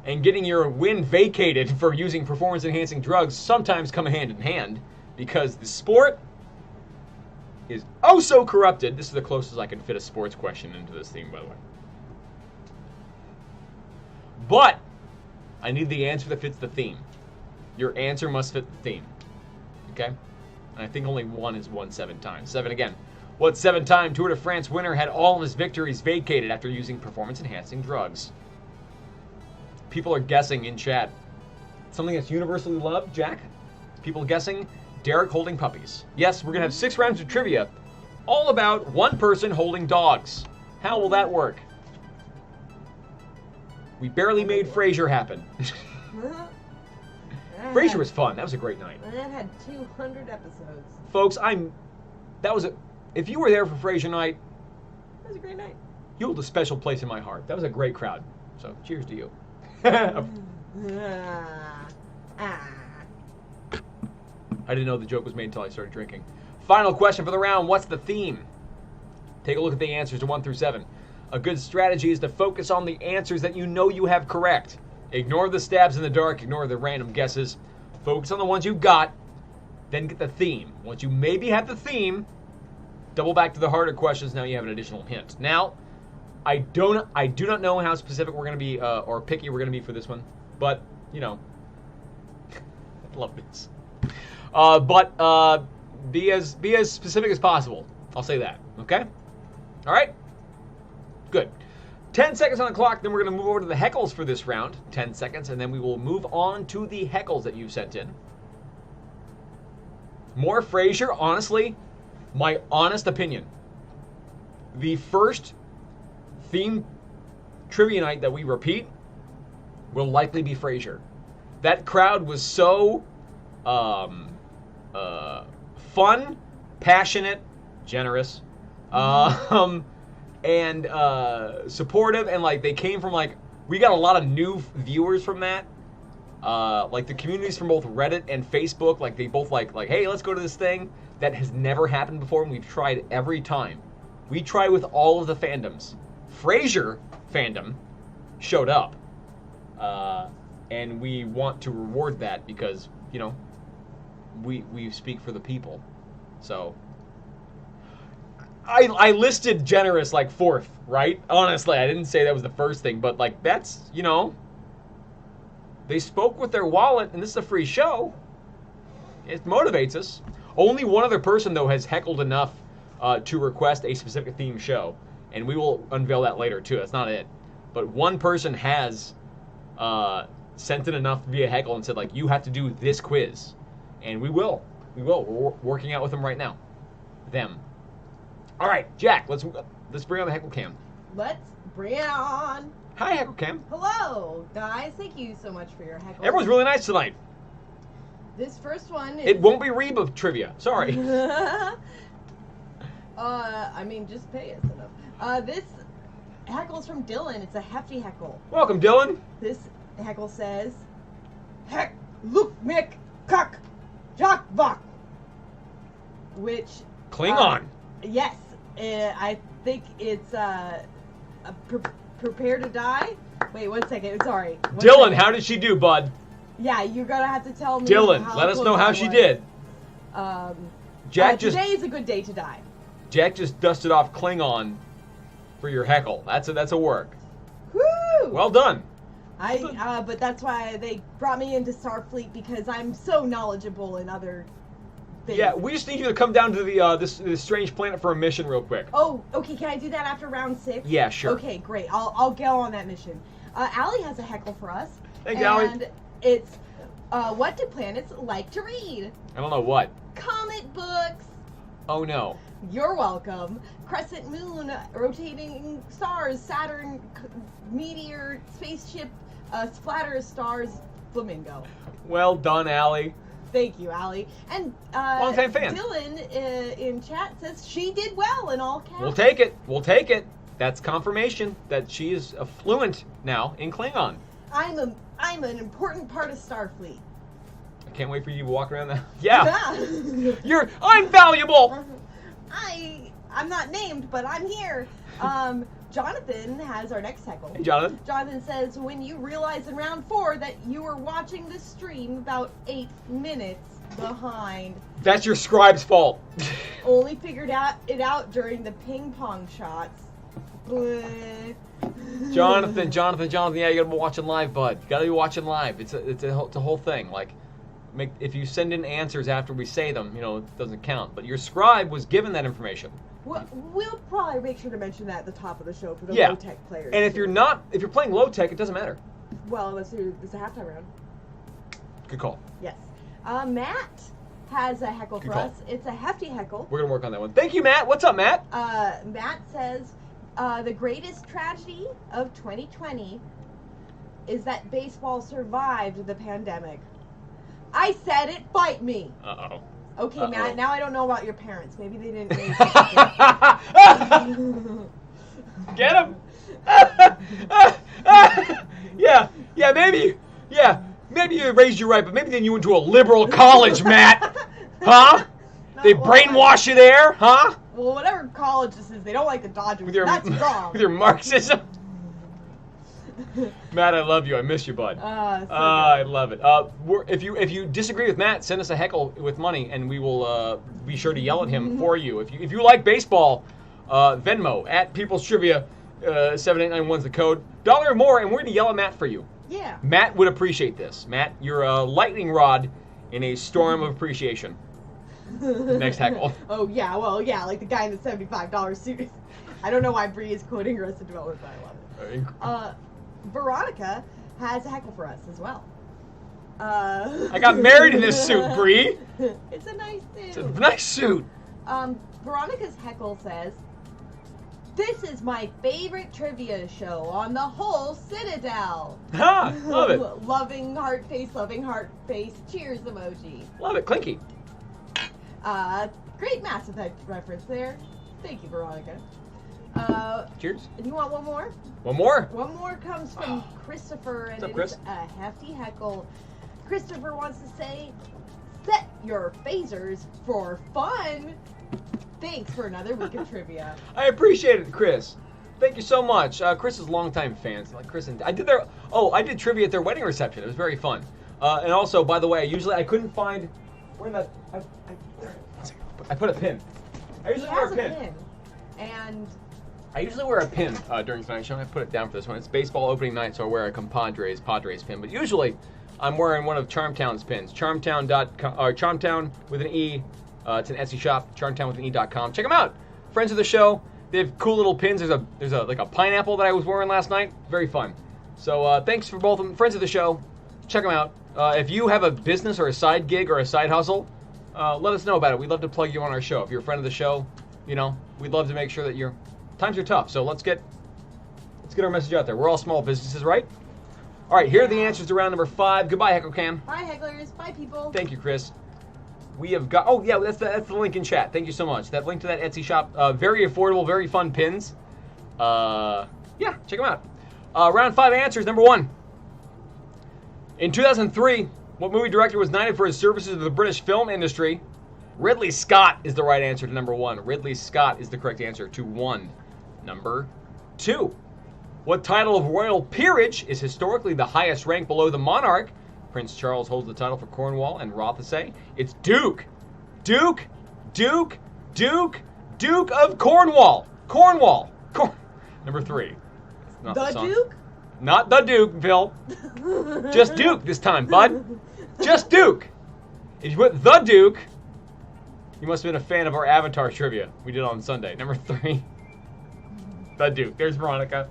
and getting your win vacated for using performance-enhancing drugs sometimes come hand in hand, because the sport is oh so corrupted. This is the closest I can fit a sports question into this theme, by the way. But I need the answer that fits the theme. Your answer must fit the theme. Okay? And I think only one is won 7 times. 7 again. What 7-time Tour de France winner had all of his victories vacated after using performance-enhancing drugs? People are guessing in chat. Something that's universally loved, Jack? People guessing? Derek holding puppies. Yes, we're going to have 6 rounds of trivia, all about one person holding dogs. How will that work? We barely made Frasier happen. Frasier was fun. That was a great night. And that had 200 episodes. Folks, if you were there for Frasier night, That was a great night. you hold a special place in my heart. That was a great crowd. So, cheers to you. I didn't know the joke was made until I started drinking. Final question for the round. What's the theme? Take a look at the answers to 1 through 7. A good strategy is to focus on the answers that you know you have correct. Ignore the stabs in the dark. Ignore the random guesses. Focus on the ones you got. Then get the theme. Once you maybe have the theme, double back to the harder questions. Now you have an additional hint. Now, I do not know how specific we're going to be or picky we're going to be for this one. But, you know, I love this. But be as specific as possible. I'll say that. Okay? All right? Good. 10 seconds on the clock, then we're going to move over to the heckles for this round. 10 seconds, and then we will move on to the heckles that you sent in. More Frasier, honestly, my honest opinion. The first theme trivia night that we repeat will likely be Frasier. That crowd was so fun, passionate, generous, and supportive, and like they came from like we got a lot of new viewers from that. Like the communities from both Reddit and Facebook, like they both like hey, let's go to this thing that has never happened before, and we've tried every time. We tried with all of the fandoms. Frasier fandom showed up, and we want to reward that because you know we speak for the people. So I listed generous like fourth, right? Honestly, I didn't say that was the first thing, but like that's, you know, they spoke with their wallet, and this is a free show. It motivates us. Only one other person though has heckled enough to request a specific theme show, and we will unveil that later too. That's not it, but one person has sent in enough via heckle and said like you have to do this quiz, and we will. We're working out with them right now. Them. All right, Jack. Let's bring on the heckle cam. Let's bring it on. Hi, heckle cam. Hello, guys. Thank you so much for your heckle. Everyone's really nice tonight. This first one is... It won't be Reba trivia. Sorry. I mean, just pay us enough. This heckle's from Dylan. It's a hefty heckle. Welcome, Dylan. This heckle says, Heck, Luke, Mick, Cuck, Jock, Vok. Which... Klingon. Yes. I think it's Prepare to Die. Wait, 1 second. Sorry. Dylan, how did she do, bud? Yeah, you're gonna have to tell me. Dylan, let us know how she did. Jack today is a good day to die. Jack just dusted off Klingon for your heckle. That's a work. Woo! Well done. But that's why they brought me into Starfleet, because I'm so knowledgeable in other things. Yeah, we just need you to come down to the this strange planet for a mission real quick. Oh, okay. Can I do that after round 6? Yeah, sure. Okay, great. I'll go on that mission. Allie has a heckle for us. Thanks, Allie. And it's what do planets like to read? I don't know what. Comic books. Oh no. You're welcome. Crescent moon, rotating stars, Saturn, meteor, spaceship, splatter stars, flamingo. Well done, Allie. Thank you, Allie. And Long-time fan. Dylan in chat says she did well in all caps. We'll take it. We'll take it. That's confirmation that she is fluent now in Klingon. I'm an important part of Starfleet. I can't wait for you to walk around that. Yeah. I'm valuable. I'm not named, but I'm here. Jonathan has our next heckle. Hey, Jonathan. Jonathan says, when you realize in round 4 that you were watching the stream about 8 minutes behind. That's your scribe's fault. Only figured it out during the ping pong shots. Jonathan, yeah, you gotta be watching live, bud. You gotta be watching live. It's a whole thing. Like, if you send in answers after we say them, you know, it doesn't count. But your scribe was given that information. We'll probably make sure to mention that at the top of the show for the low-tech players. And if you're playing low-tech, it doesn't matter. Well, unless it's a halftime round. Good call. Yes. Matt has a heckle Good for call. us. It's a hefty heckle. We're gonna work on that one. Thank you, Matt. What's up, Matt? Matt says, the greatest tragedy of 2020 is that baseball survived the pandemic. I said it, fight me. Uh-oh. Okay, Uh-oh. Matt, now I don't know about your parents. Maybe they didn't raise you. Get him! yeah, maybe you raised you right, but maybe then you went to a liberal college, Matt. Huh? They Well, brainwash you there, huh? Well, whatever college this is, they don't like the Dodgers. With your, That's wrong. with your Marxism. Matt, I love you. I miss you, bud. So I love it. If you disagree with Matt, send us a heckle with money, and we will be sure to yell at him for you. If you like baseball, Venmo at People's Trivia 7891 is the code. $1 or more, and we're gonna yell at Matt for you. Yeah. Matt would appreciate this. Matt, you're a lightning rod in a storm of appreciation. Next heckle. Oh yeah, well yeah, like the guy in the $75 suit. I don't know why Bree is quoting Arrested Development, but I love it. Veronica has a heckle for us as well. I got married in this suit, Bree. It's a nice suit. It's a nice suit. Veronica's heckle says, "This is my favorite trivia show on the whole Citadel." Ha! Love it. Loving heart face, cheers emoji. Love it. Clinky. Great Mass Effect reference there. Thank you, Veronica. Cheers. And you want one more? One more. One more comes from Christopher, and What's up, it Chris? is a hefty heckle. Christopher wants to say, "Set your phasers for fun." Thanks for another week of trivia. I appreciate it, Chris. Thank you so much. Chris is longtime fans. Like Chris and I did trivia at their wedding reception. It was very fun. And also, by the way, I couldn't find where that I put a pin. I He usually wear has a a pin. pin, and I usually wear a pin during tonight's show. I put it down for this one. It's baseball opening night, so I wear a Padres pin. But usually, I'm wearing one of Charmtown's pins. Charmtown with an E. It's an Etsy shop. Charmtownwithan E.com. Check them out. Friends of the show. They have cool little pins. There's a pineapple that I was wearing last night. Very fun. So thanks for both of them. Friends of the show. Check them out. If you have a business or a side gig or a side hustle, let us know about it. We'd love to plug you on our show. If you're a friend of the show, we'd love to make sure that times are tough. So let's get our message out there. We're all small businesses, right? All right, here are the answers to round number 5. Goodbye, Heckle Cam. bye hecklers, bye people. Thank you, Chris. We have got. Oh yeah, that's the link in chat. Thank you so much. That link to that Etsy shop. Very affordable, very fun pins. Yeah, check them out. Round 5 answers. Number 1. In 2003, what movie director was knighted for his services to the British film industry? Ridley Scott is the right answer to number 1. Ridley Scott is the correct answer to 1. Number 2. What title of royal peerage is historically the highest rank below the monarch? Prince Charles holds the title for Cornwall and Rothesay. It's Duke. Duke of Cornwall. Cornwall. Number 3. It's not The song. Duke? Not the Duke, Phil. Just Duke this time, bud. Just Duke. If you put the Duke, you must have been a fan of our Avatar trivia we did on Sunday. Number 3. The Duke. There's Veronica.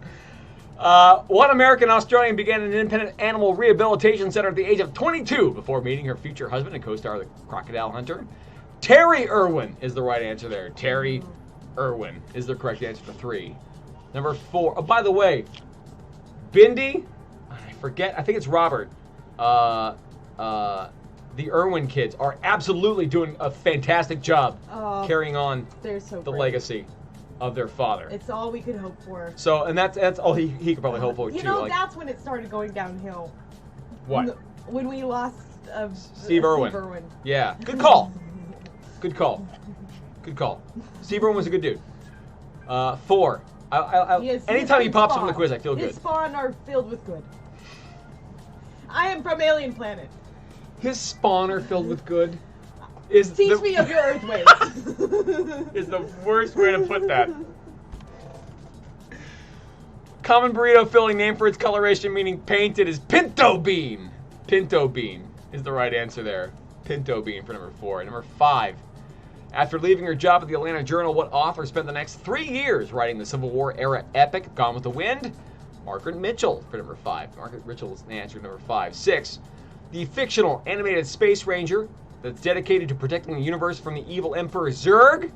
One American Australian began an independent animal rehabilitation center at the age of 22 before meeting her future husband and co-star of The Crocodile Hunter. Terry Irwin is the right answer there. Terry Irwin is the correct answer to 3. Number 4. Oh, by the way, Bindi, I forget, I think it's Robert. The Irwin kids are absolutely doing a fantastic job carrying on They're so the great. legacy of their father. It's all we could hope for. So, and that's all he could probably hope for, too. You know, like, that's when it started going downhill. what? When we lost Steve Irwin. Yeah. Good call. Good call. Good call. Steve Irwin was a good dude. 4. Anytime he pops up in the quiz, I feel good. His spawn are filled with good. I am from Alien Planet. His spawn are filled with good. Teach me of your earth ways. Is the worst way to put that. Common burrito filling name for its coloration, meaning painted, is pinto bean. Pinto bean is the right answer there. Pinto bean for number 4. Number 5. After leaving her job at the Atlanta Journal, what author spent the next 3 years writing the Civil War era epic Gone with the Wind? Margaret Mitchell for number 5. Margaret Mitchell is the answer to number 5. 6. The fictional animated space ranger that's dedicated to protecting the universe from the evil Emperor Zurg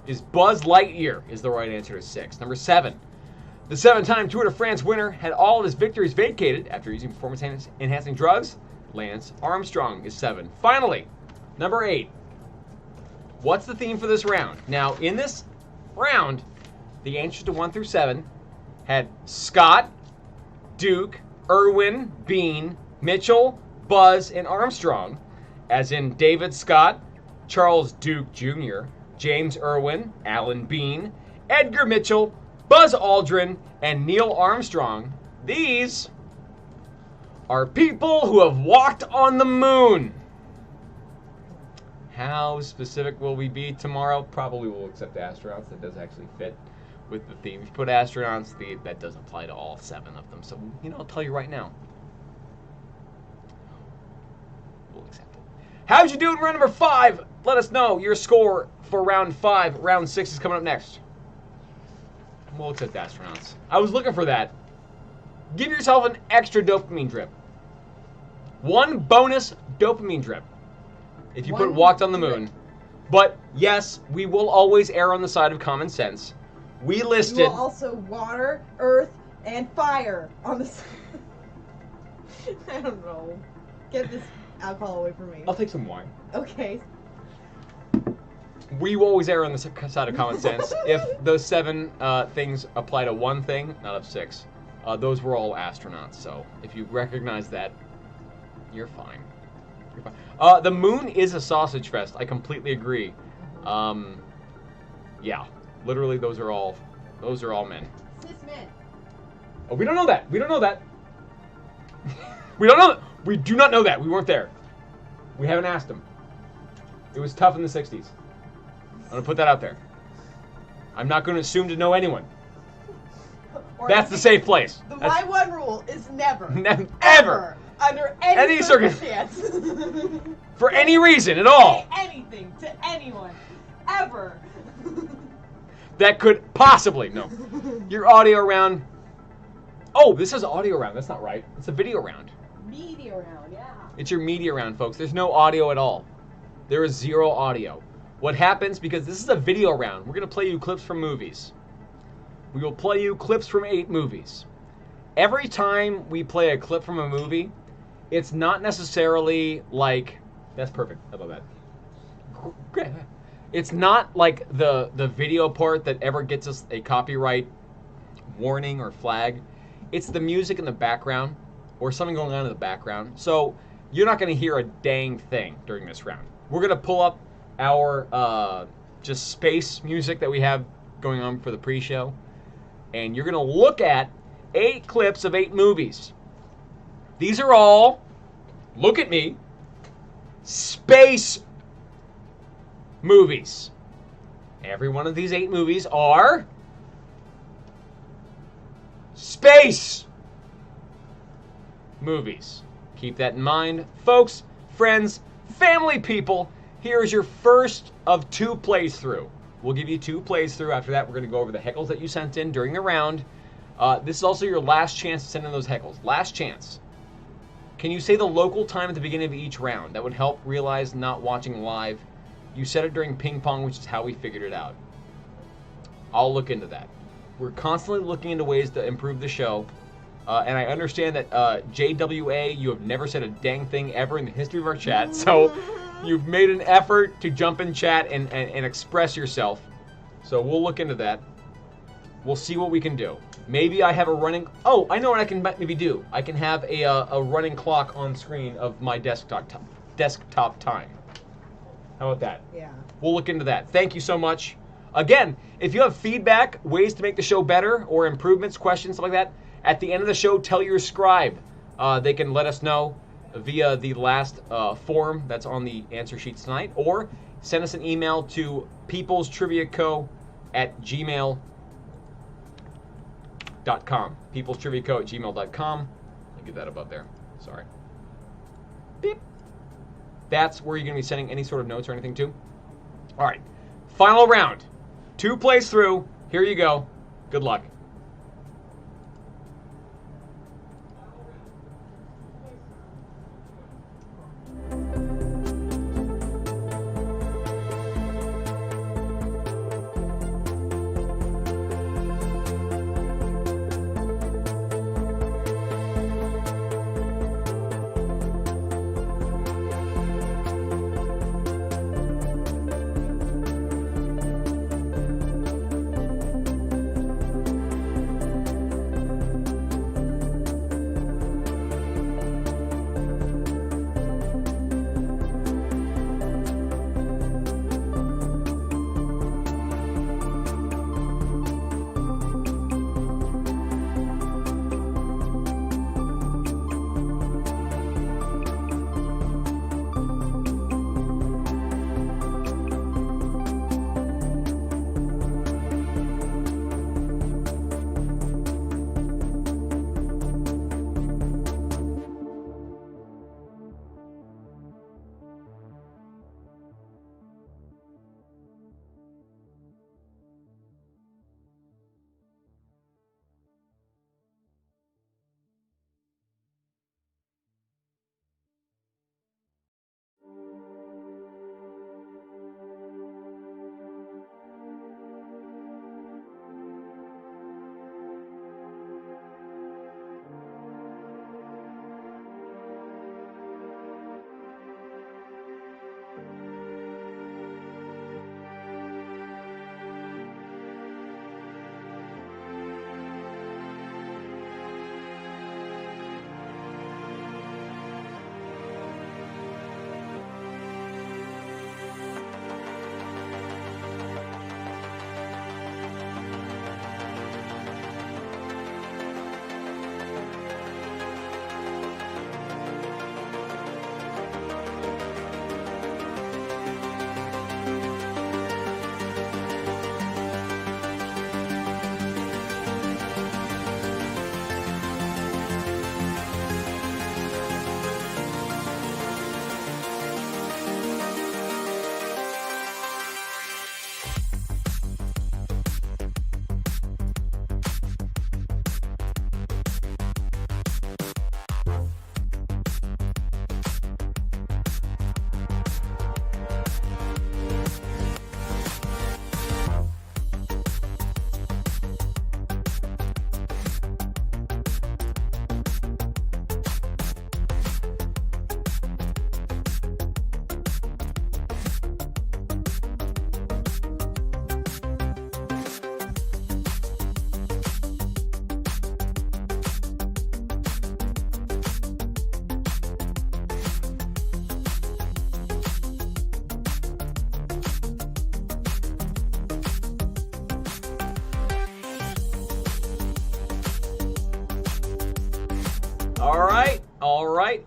is Buzz Lightyear is the right answer to 6. Number 7. The 7-time Tour de France winner had all of his victories vacated after using performance-enhancing drugs. Lance Armstrong is 7. Finally, number 8. What's the theme for this round? Now, in this round, the answers to 1 through 7 had Scott, Duke, Irwin, Bean, Mitchell, Buzz, and Armstrong, as in David Scott, Charles Duke Jr., James Irwin, Alan Bean, Edgar Mitchell, Buzz Aldrin, and Neil Armstrong. These are people who have walked on the moon. How specific will we be tomorrow? Probably we'll accept astronauts. That does actually fit with the theme. If you put astronauts, that does apply to all 7 of them. So, I'll tell you right now. We'll accept it. How'd you do in round number 5? Let us know your score for round 5. Round 6 is coming up next. We'll accept astronauts. I was looking for that. Give yourself an extra dopamine drip. 1 bonus dopamine drip if you put walked on the moon. But yes, we will always err on the side of common sense. We listed... You will also water, earth, and fire on the side. I don't know. Get this alcohol away from me. I'll take some wine. Okay. We will always err on the side of common sense. If those 7 things apply to 1 thing, not of 6, those were all astronauts. So if you recognize that, you're fine. You're fine. The moon is a sausage fest. I completely agree. Yeah, literally, those are all men. Cis men. Oh, we don't know that. We don't know that. We don't know that. We do not know that. We weren't there. We haven't asked them. It was tough in the 60s. I'm going to put that out there. I'm not going to assume to know anyone. Or That's the safe place. The That's Y1 rule is never. Ever. Under any circumstance. For any reason at all. Say anything to anyone. Ever. That could possibly. No. Your audio round. Oh, this is audio round. That's not right. It's a video round. Media round, yeah. It's your media round, folks. There's no audio at all. There is 0 audio. What happens, because this is a video round, we're going to play you clips from movies. We will play you clips from 8 movies. Every time we play a clip from a movie, it's not necessarily like... That's perfect. How about that? It's not like the video part that ever gets us a copyright warning or flag. It's the music in the background or something going on in the background. So you're not going to hear a dang thing during this round. We're going to pull up our just space music that we have going on for the pre-show. And you're going to look at 8 clips of 8 movies. These are all, look at me, space movies. Every one of these 8 movies are space movies. Keep that in mind. Folks, friends, family people, here's your first of 2 plays through. We'll give you 2 plays through. After that, we're going to go over the heckles that you sent in during the round. This is also your last chance to send in those heckles. Last chance. Can you say the local time at the beginning of each round? That would help realize not watching live. You said it during ping pong, which is how we figured it out. I'll look into that. We're constantly looking into ways to improve the show. And I understand that JWA, you have never said a dang thing ever in the history of our chat. So you've made an effort to jump in chat and express yourself. So we'll look into that. We'll see what we can do. Maybe I have a running... Oh, I know what I can maybe do. I can have a running clock on screen of my desktop time. How about that? Yeah. We'll look into that. Thank you so much. Again, if you have feedback, ways to make the show better, or improvements, questions, stuff like that, at the end of the show, tell your scribe. They can let us know via the last form that's on the answer sheets tonight, or send us an email to peoplestriviaco@gmail.com. peoplestriviaco@gmail.com. I'll get that above there. Sorry. Beep. That's where you're going to be sending any sort of notes or anything to. All right. Final round. 2 plays through. Here you go. Good luck.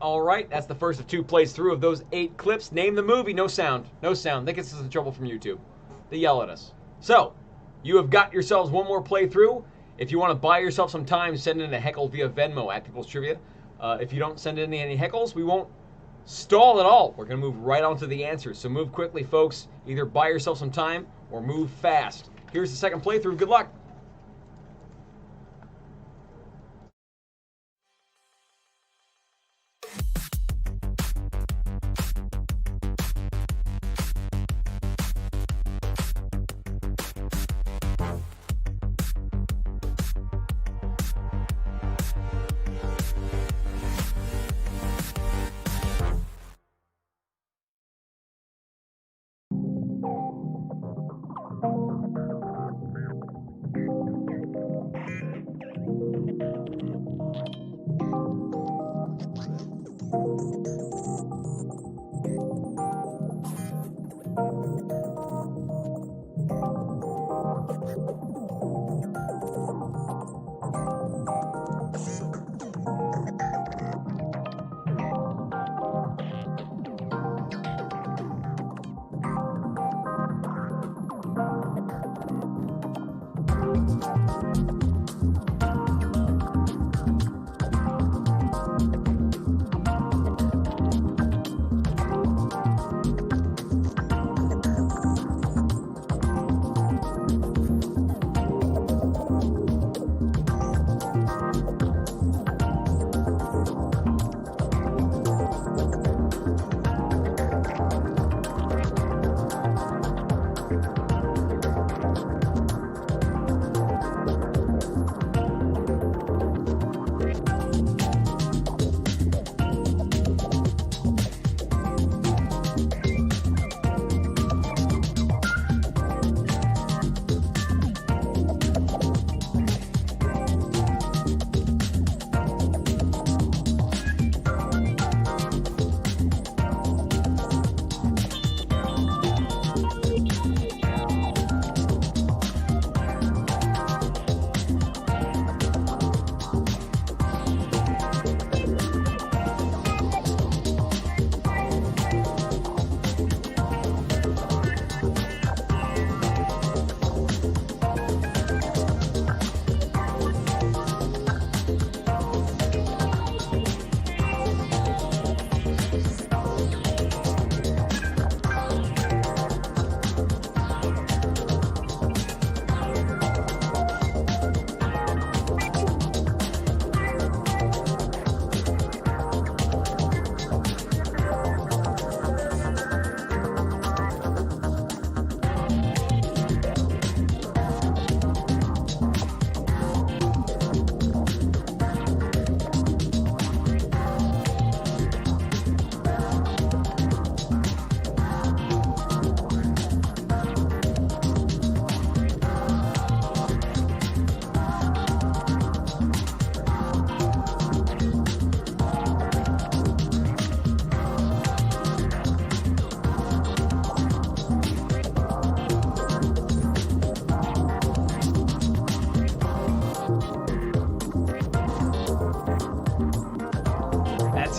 All right. That's the first of 2 plays through of those 8 clips. Name the movie. No sound. No sound. That gets us in trouble from YouTube. They yell at us. So, you have got yourselves one more playthrough. If you want to buy yourself some time, send in a heckle via Venmo at People's Trivia. If you don't send in any heckles, we won't stall at all. We're going to move right on to the answers. So move quickly, folks. Either buy yourself some time or move fast. Here's the second playthrough. Good luck.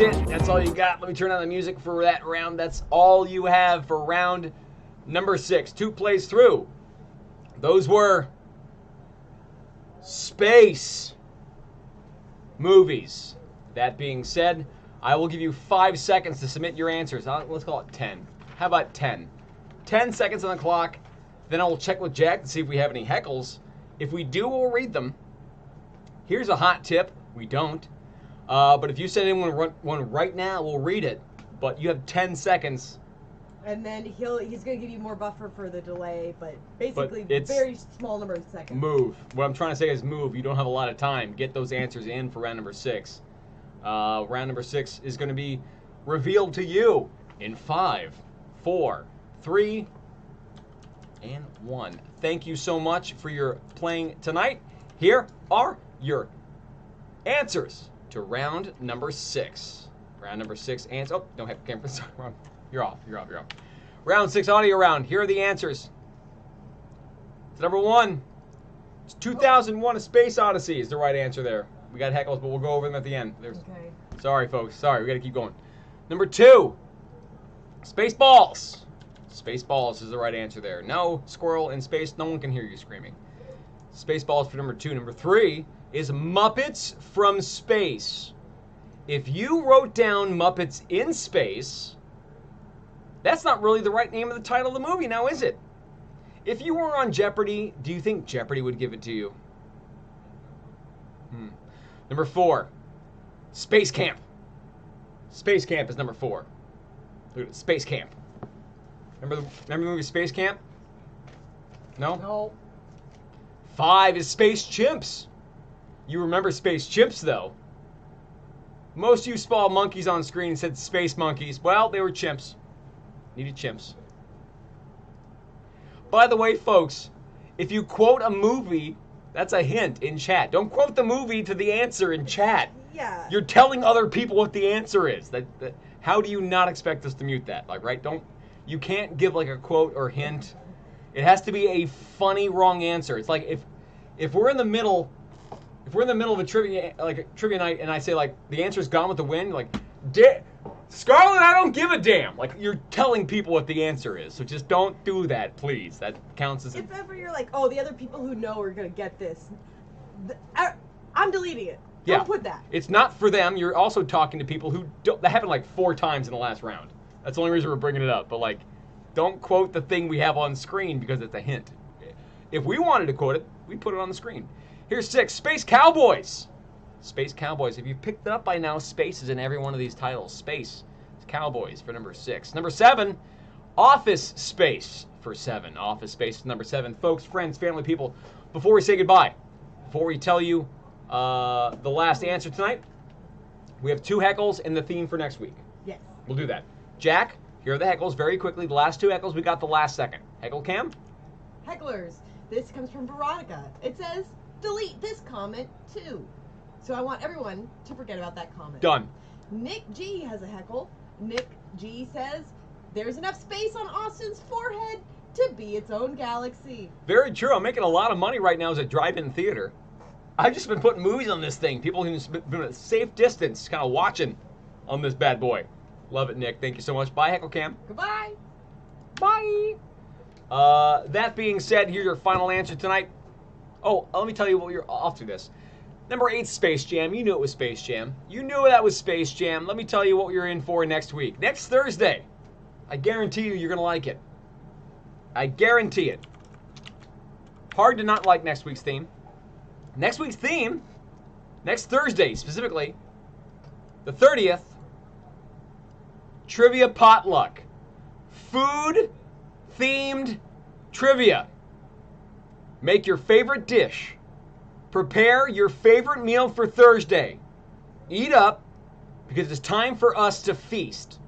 That's it. That's all you got. Let me turn on the music for that round. That's all you have for round number 6. 2 plays through. Those were space movies. That being said, I will give you 5 seconds to submit your answers. Let's call it 10. How about 10? 10 seconds on the clock. Then I will check with Jack to see if we have any heckles. If we do, we'll read them. Here's a hot tip. We don't. But if you send in one right now, we'll read it. But you have 10 seconds. And then he's going to give you more buffer for the delay, but basically it's very small number of seconds. Move. What I'm trying to say is move. You don't have a lot of time. Get those answers in for round number 6. Round number 6 is going to be revealed to you in 5, 4, 3, and 1. Thank you so much for your playing tonight. Here are your answers to round number 6. Round number 6 answers. Oh, don't have camera. Sorry, wrong. You're off. Round 6 audio round. Here are the answers. So number 1, it's 2001: A Space Odyssey is the right answer there. We got heckles, but we'll go over them at the end. Okay. Sorry, folks. Sorry, we got to keep going. Number 2, Spaceballs. Spaceballs is the right answer there. No, squirrel in space. No one can hear you screaming. Spaceballs for number 2. Number 3 is Muppets from Space. If you wrote down Muppets in Space, that's not really the right name of the title of the movie now, is it? If you were on Jeopardy, do you think Jeopardy would give it to you? Number 4, Space Camp. Space Camp is number 4. Look at it, Space Camp. Remember the movie Space Camp? No? No. 5 is Space Chimps. You remember Space Chimps, though. Most of you saw monkeys on screen and said Space Monkeys. Well, they were chimps. Needed chimps. By the way, folks, if you quote a movie, that's a hint in chat. Don't quote the movie to the answer in chat. Yeah. You're telling other people what the answer is. How do you not expect us to mute that? Like, right? You can't give like a quote or hint. It has to be a funny wrong answer. It's like if we're in the middle of a trivia night and I say like the answer's Gone with the Wind, like Scarlett, I don't give a damn. Like you're telling people what the answer is. So just don't do that, please. That counts as If ever you're like, oh, the other people who know are gonna get this, I'm deleting it. Don't put that. It's not for them. You're also talking to people who don't. That happened like 4 times in the last round. That's the only reason we're bringing it up. But like, don't quote the thing we have on screen because it's a hint. If we wanted to quote it, we'd put it on the screen. Here's 6, Space Cowboys. Space Cowboys. If you've picked it up by now, space is in every one of these titles. Space Cowboys for number 6. Number 7, Office Space for 7. Office Space is number 7. Folks, friends, family, people, before we say goodbye, before we tell you the last answer tonight, we have 2 heckles and the theme for next week. Yes. We'll do that. Jack, here are the heckles very quickly. The last 2 heckles we got the last second. Heckle Cam? Hecklers. This comes from Veronica. It says, delete this comment too. So I want everyone to forget about that comment. Done. Nick G has a heckle. Nick G says, there's enough space on Austin's forehead to be its own galaxy. Very true. I'm making a lot of money right now as a drive-in theater. I've just been putting movies on this thing. People who've been at a safe distance kind of watching on this bad boy. Love it, Nick. Thank you so much. Bye, Heckle Cam. Goodbye. Bye. That being said, here's your final answer tonight. Oh, let me tell you what you're off to this. Number 8, Space Jam. You knew it was Space Jam. You knew that was Space Jam. Let me tell you what you're in for next week. Next Thursday. I guarantee you're going to like it. I guarantee it. Hard to not like next week's theme. Next week's theme, next Thursday specifically, the 30th, Trivia Potluck. Food-themed trivia. Make your favorite dish. Prepare your favorite meal for Thursday. Eat up, because it's time for us to feast.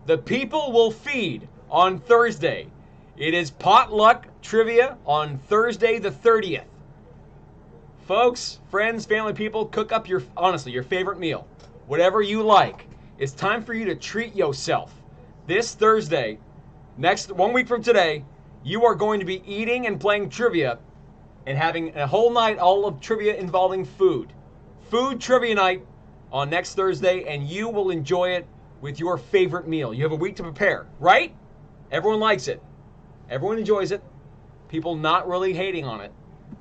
The people will feed on Thursday. It is potluck trivia on Thursday the 30th. Folks, friends, family, people, cook up your favorite meal. Whatever you like. It's time for you to treat yourself. This Thursday, next 1 week from today, you are going to be eating and playing trivia and having a whole night all of trivia involving food. Food trivia night on next Thursday, and you will enjoy it with your favorite meal. You have a week to prepare, right? Everyone likes it. Everyone enjoys it. People not really hating on it.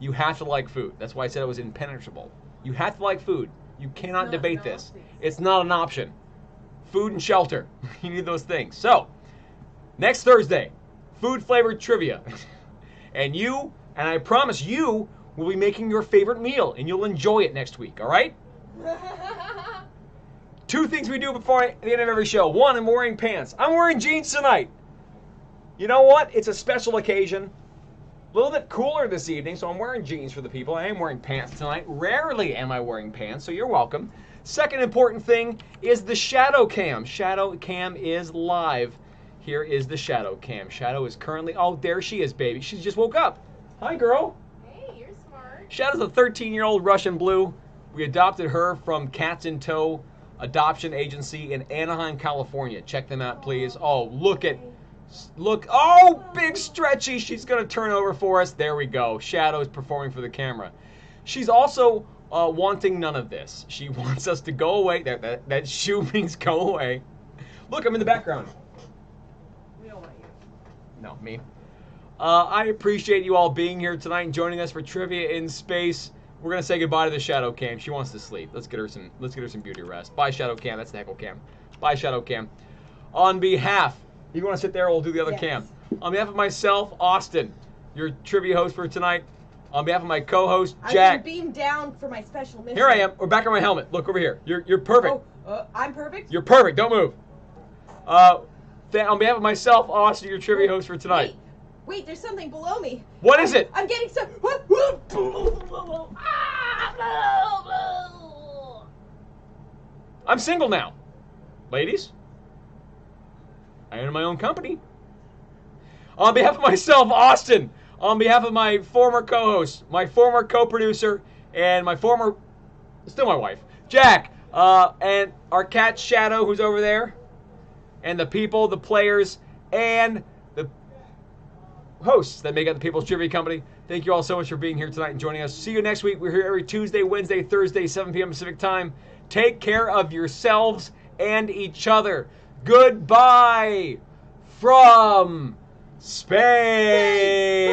You have to like food. That's why I said it was impenetrable. You have to like food. You cannot Not debate an this. option. It's not an option. Food and shelter. You need those things. So, next Thursday, food flavored trivia. And I promise you, will be making your favorite meal, and you'll enjoy it next week, all right? 2 things we do before the end of every show. 1, I'm wearing pants. I'm wearing jeans tonight. You know what? It's a special occasion. A little bit cooler this evening, so I'm wearing jeans for the people. I am wearing pants tonight. Rarely am I wearing pants, so you're welcome. Second important thing is the shadow cam. Shadow cam is live. Here is the shadow cam. Shadow is currently, oh, there she is, baby. She just woke up. Hi, girl. Hey, you're smart. Shadow's a 13-year-old Russian blue. We adopted her from Cats in Tow Adoption Agency in Anaheim, California. Check them out, please. Oh, look, oh, big stretchy. She's going to turn over for us. There we go. Shadow's performing for the camera. She's also wanting none of this. She wants us to go away. That shoe means go away. Look, I'm in the background. We don't want you. No, me. I appreciate you all being here tonight and joining us for Trivia in Space. We're gonna say goodbye to the Shadow Cam. She wants to sleep. Let's get her some beauty rest. Bye, Shadow Cam. That's the Heckle Cam. Bye, Shadow Cam. On behalf, you want to sit there? We'll do the other Yes. cam. On behalf of myself, Austin, your trivia host for tonight. On behalf of my co-host, Jack. I've been beamed down for my special mission. Here I am. We're back on my helmet. Look over here. You're perfect. I'm perfect. You're perfect. Don't move. On behalf of myself, Austin, your trivia host for tonight. Wait, there's something below me. What is it? I'm getting some. I'm single now. Ladies, I own my own company. On behalf of myself, Austin, on behalf of my former co-host, my former co-producer, and my former, still my wife, Jack, and our cat Shadow, who's over there, and the people, the players, and the hosts that make up the People's Trivia Company. Thank you all so much for being here tonight and joining us. See you next week. We're here every Tuesday, Wednesday, Thursday, 7 p.m. Pacific time. Take care of yourselves and each other. Goodbye from space.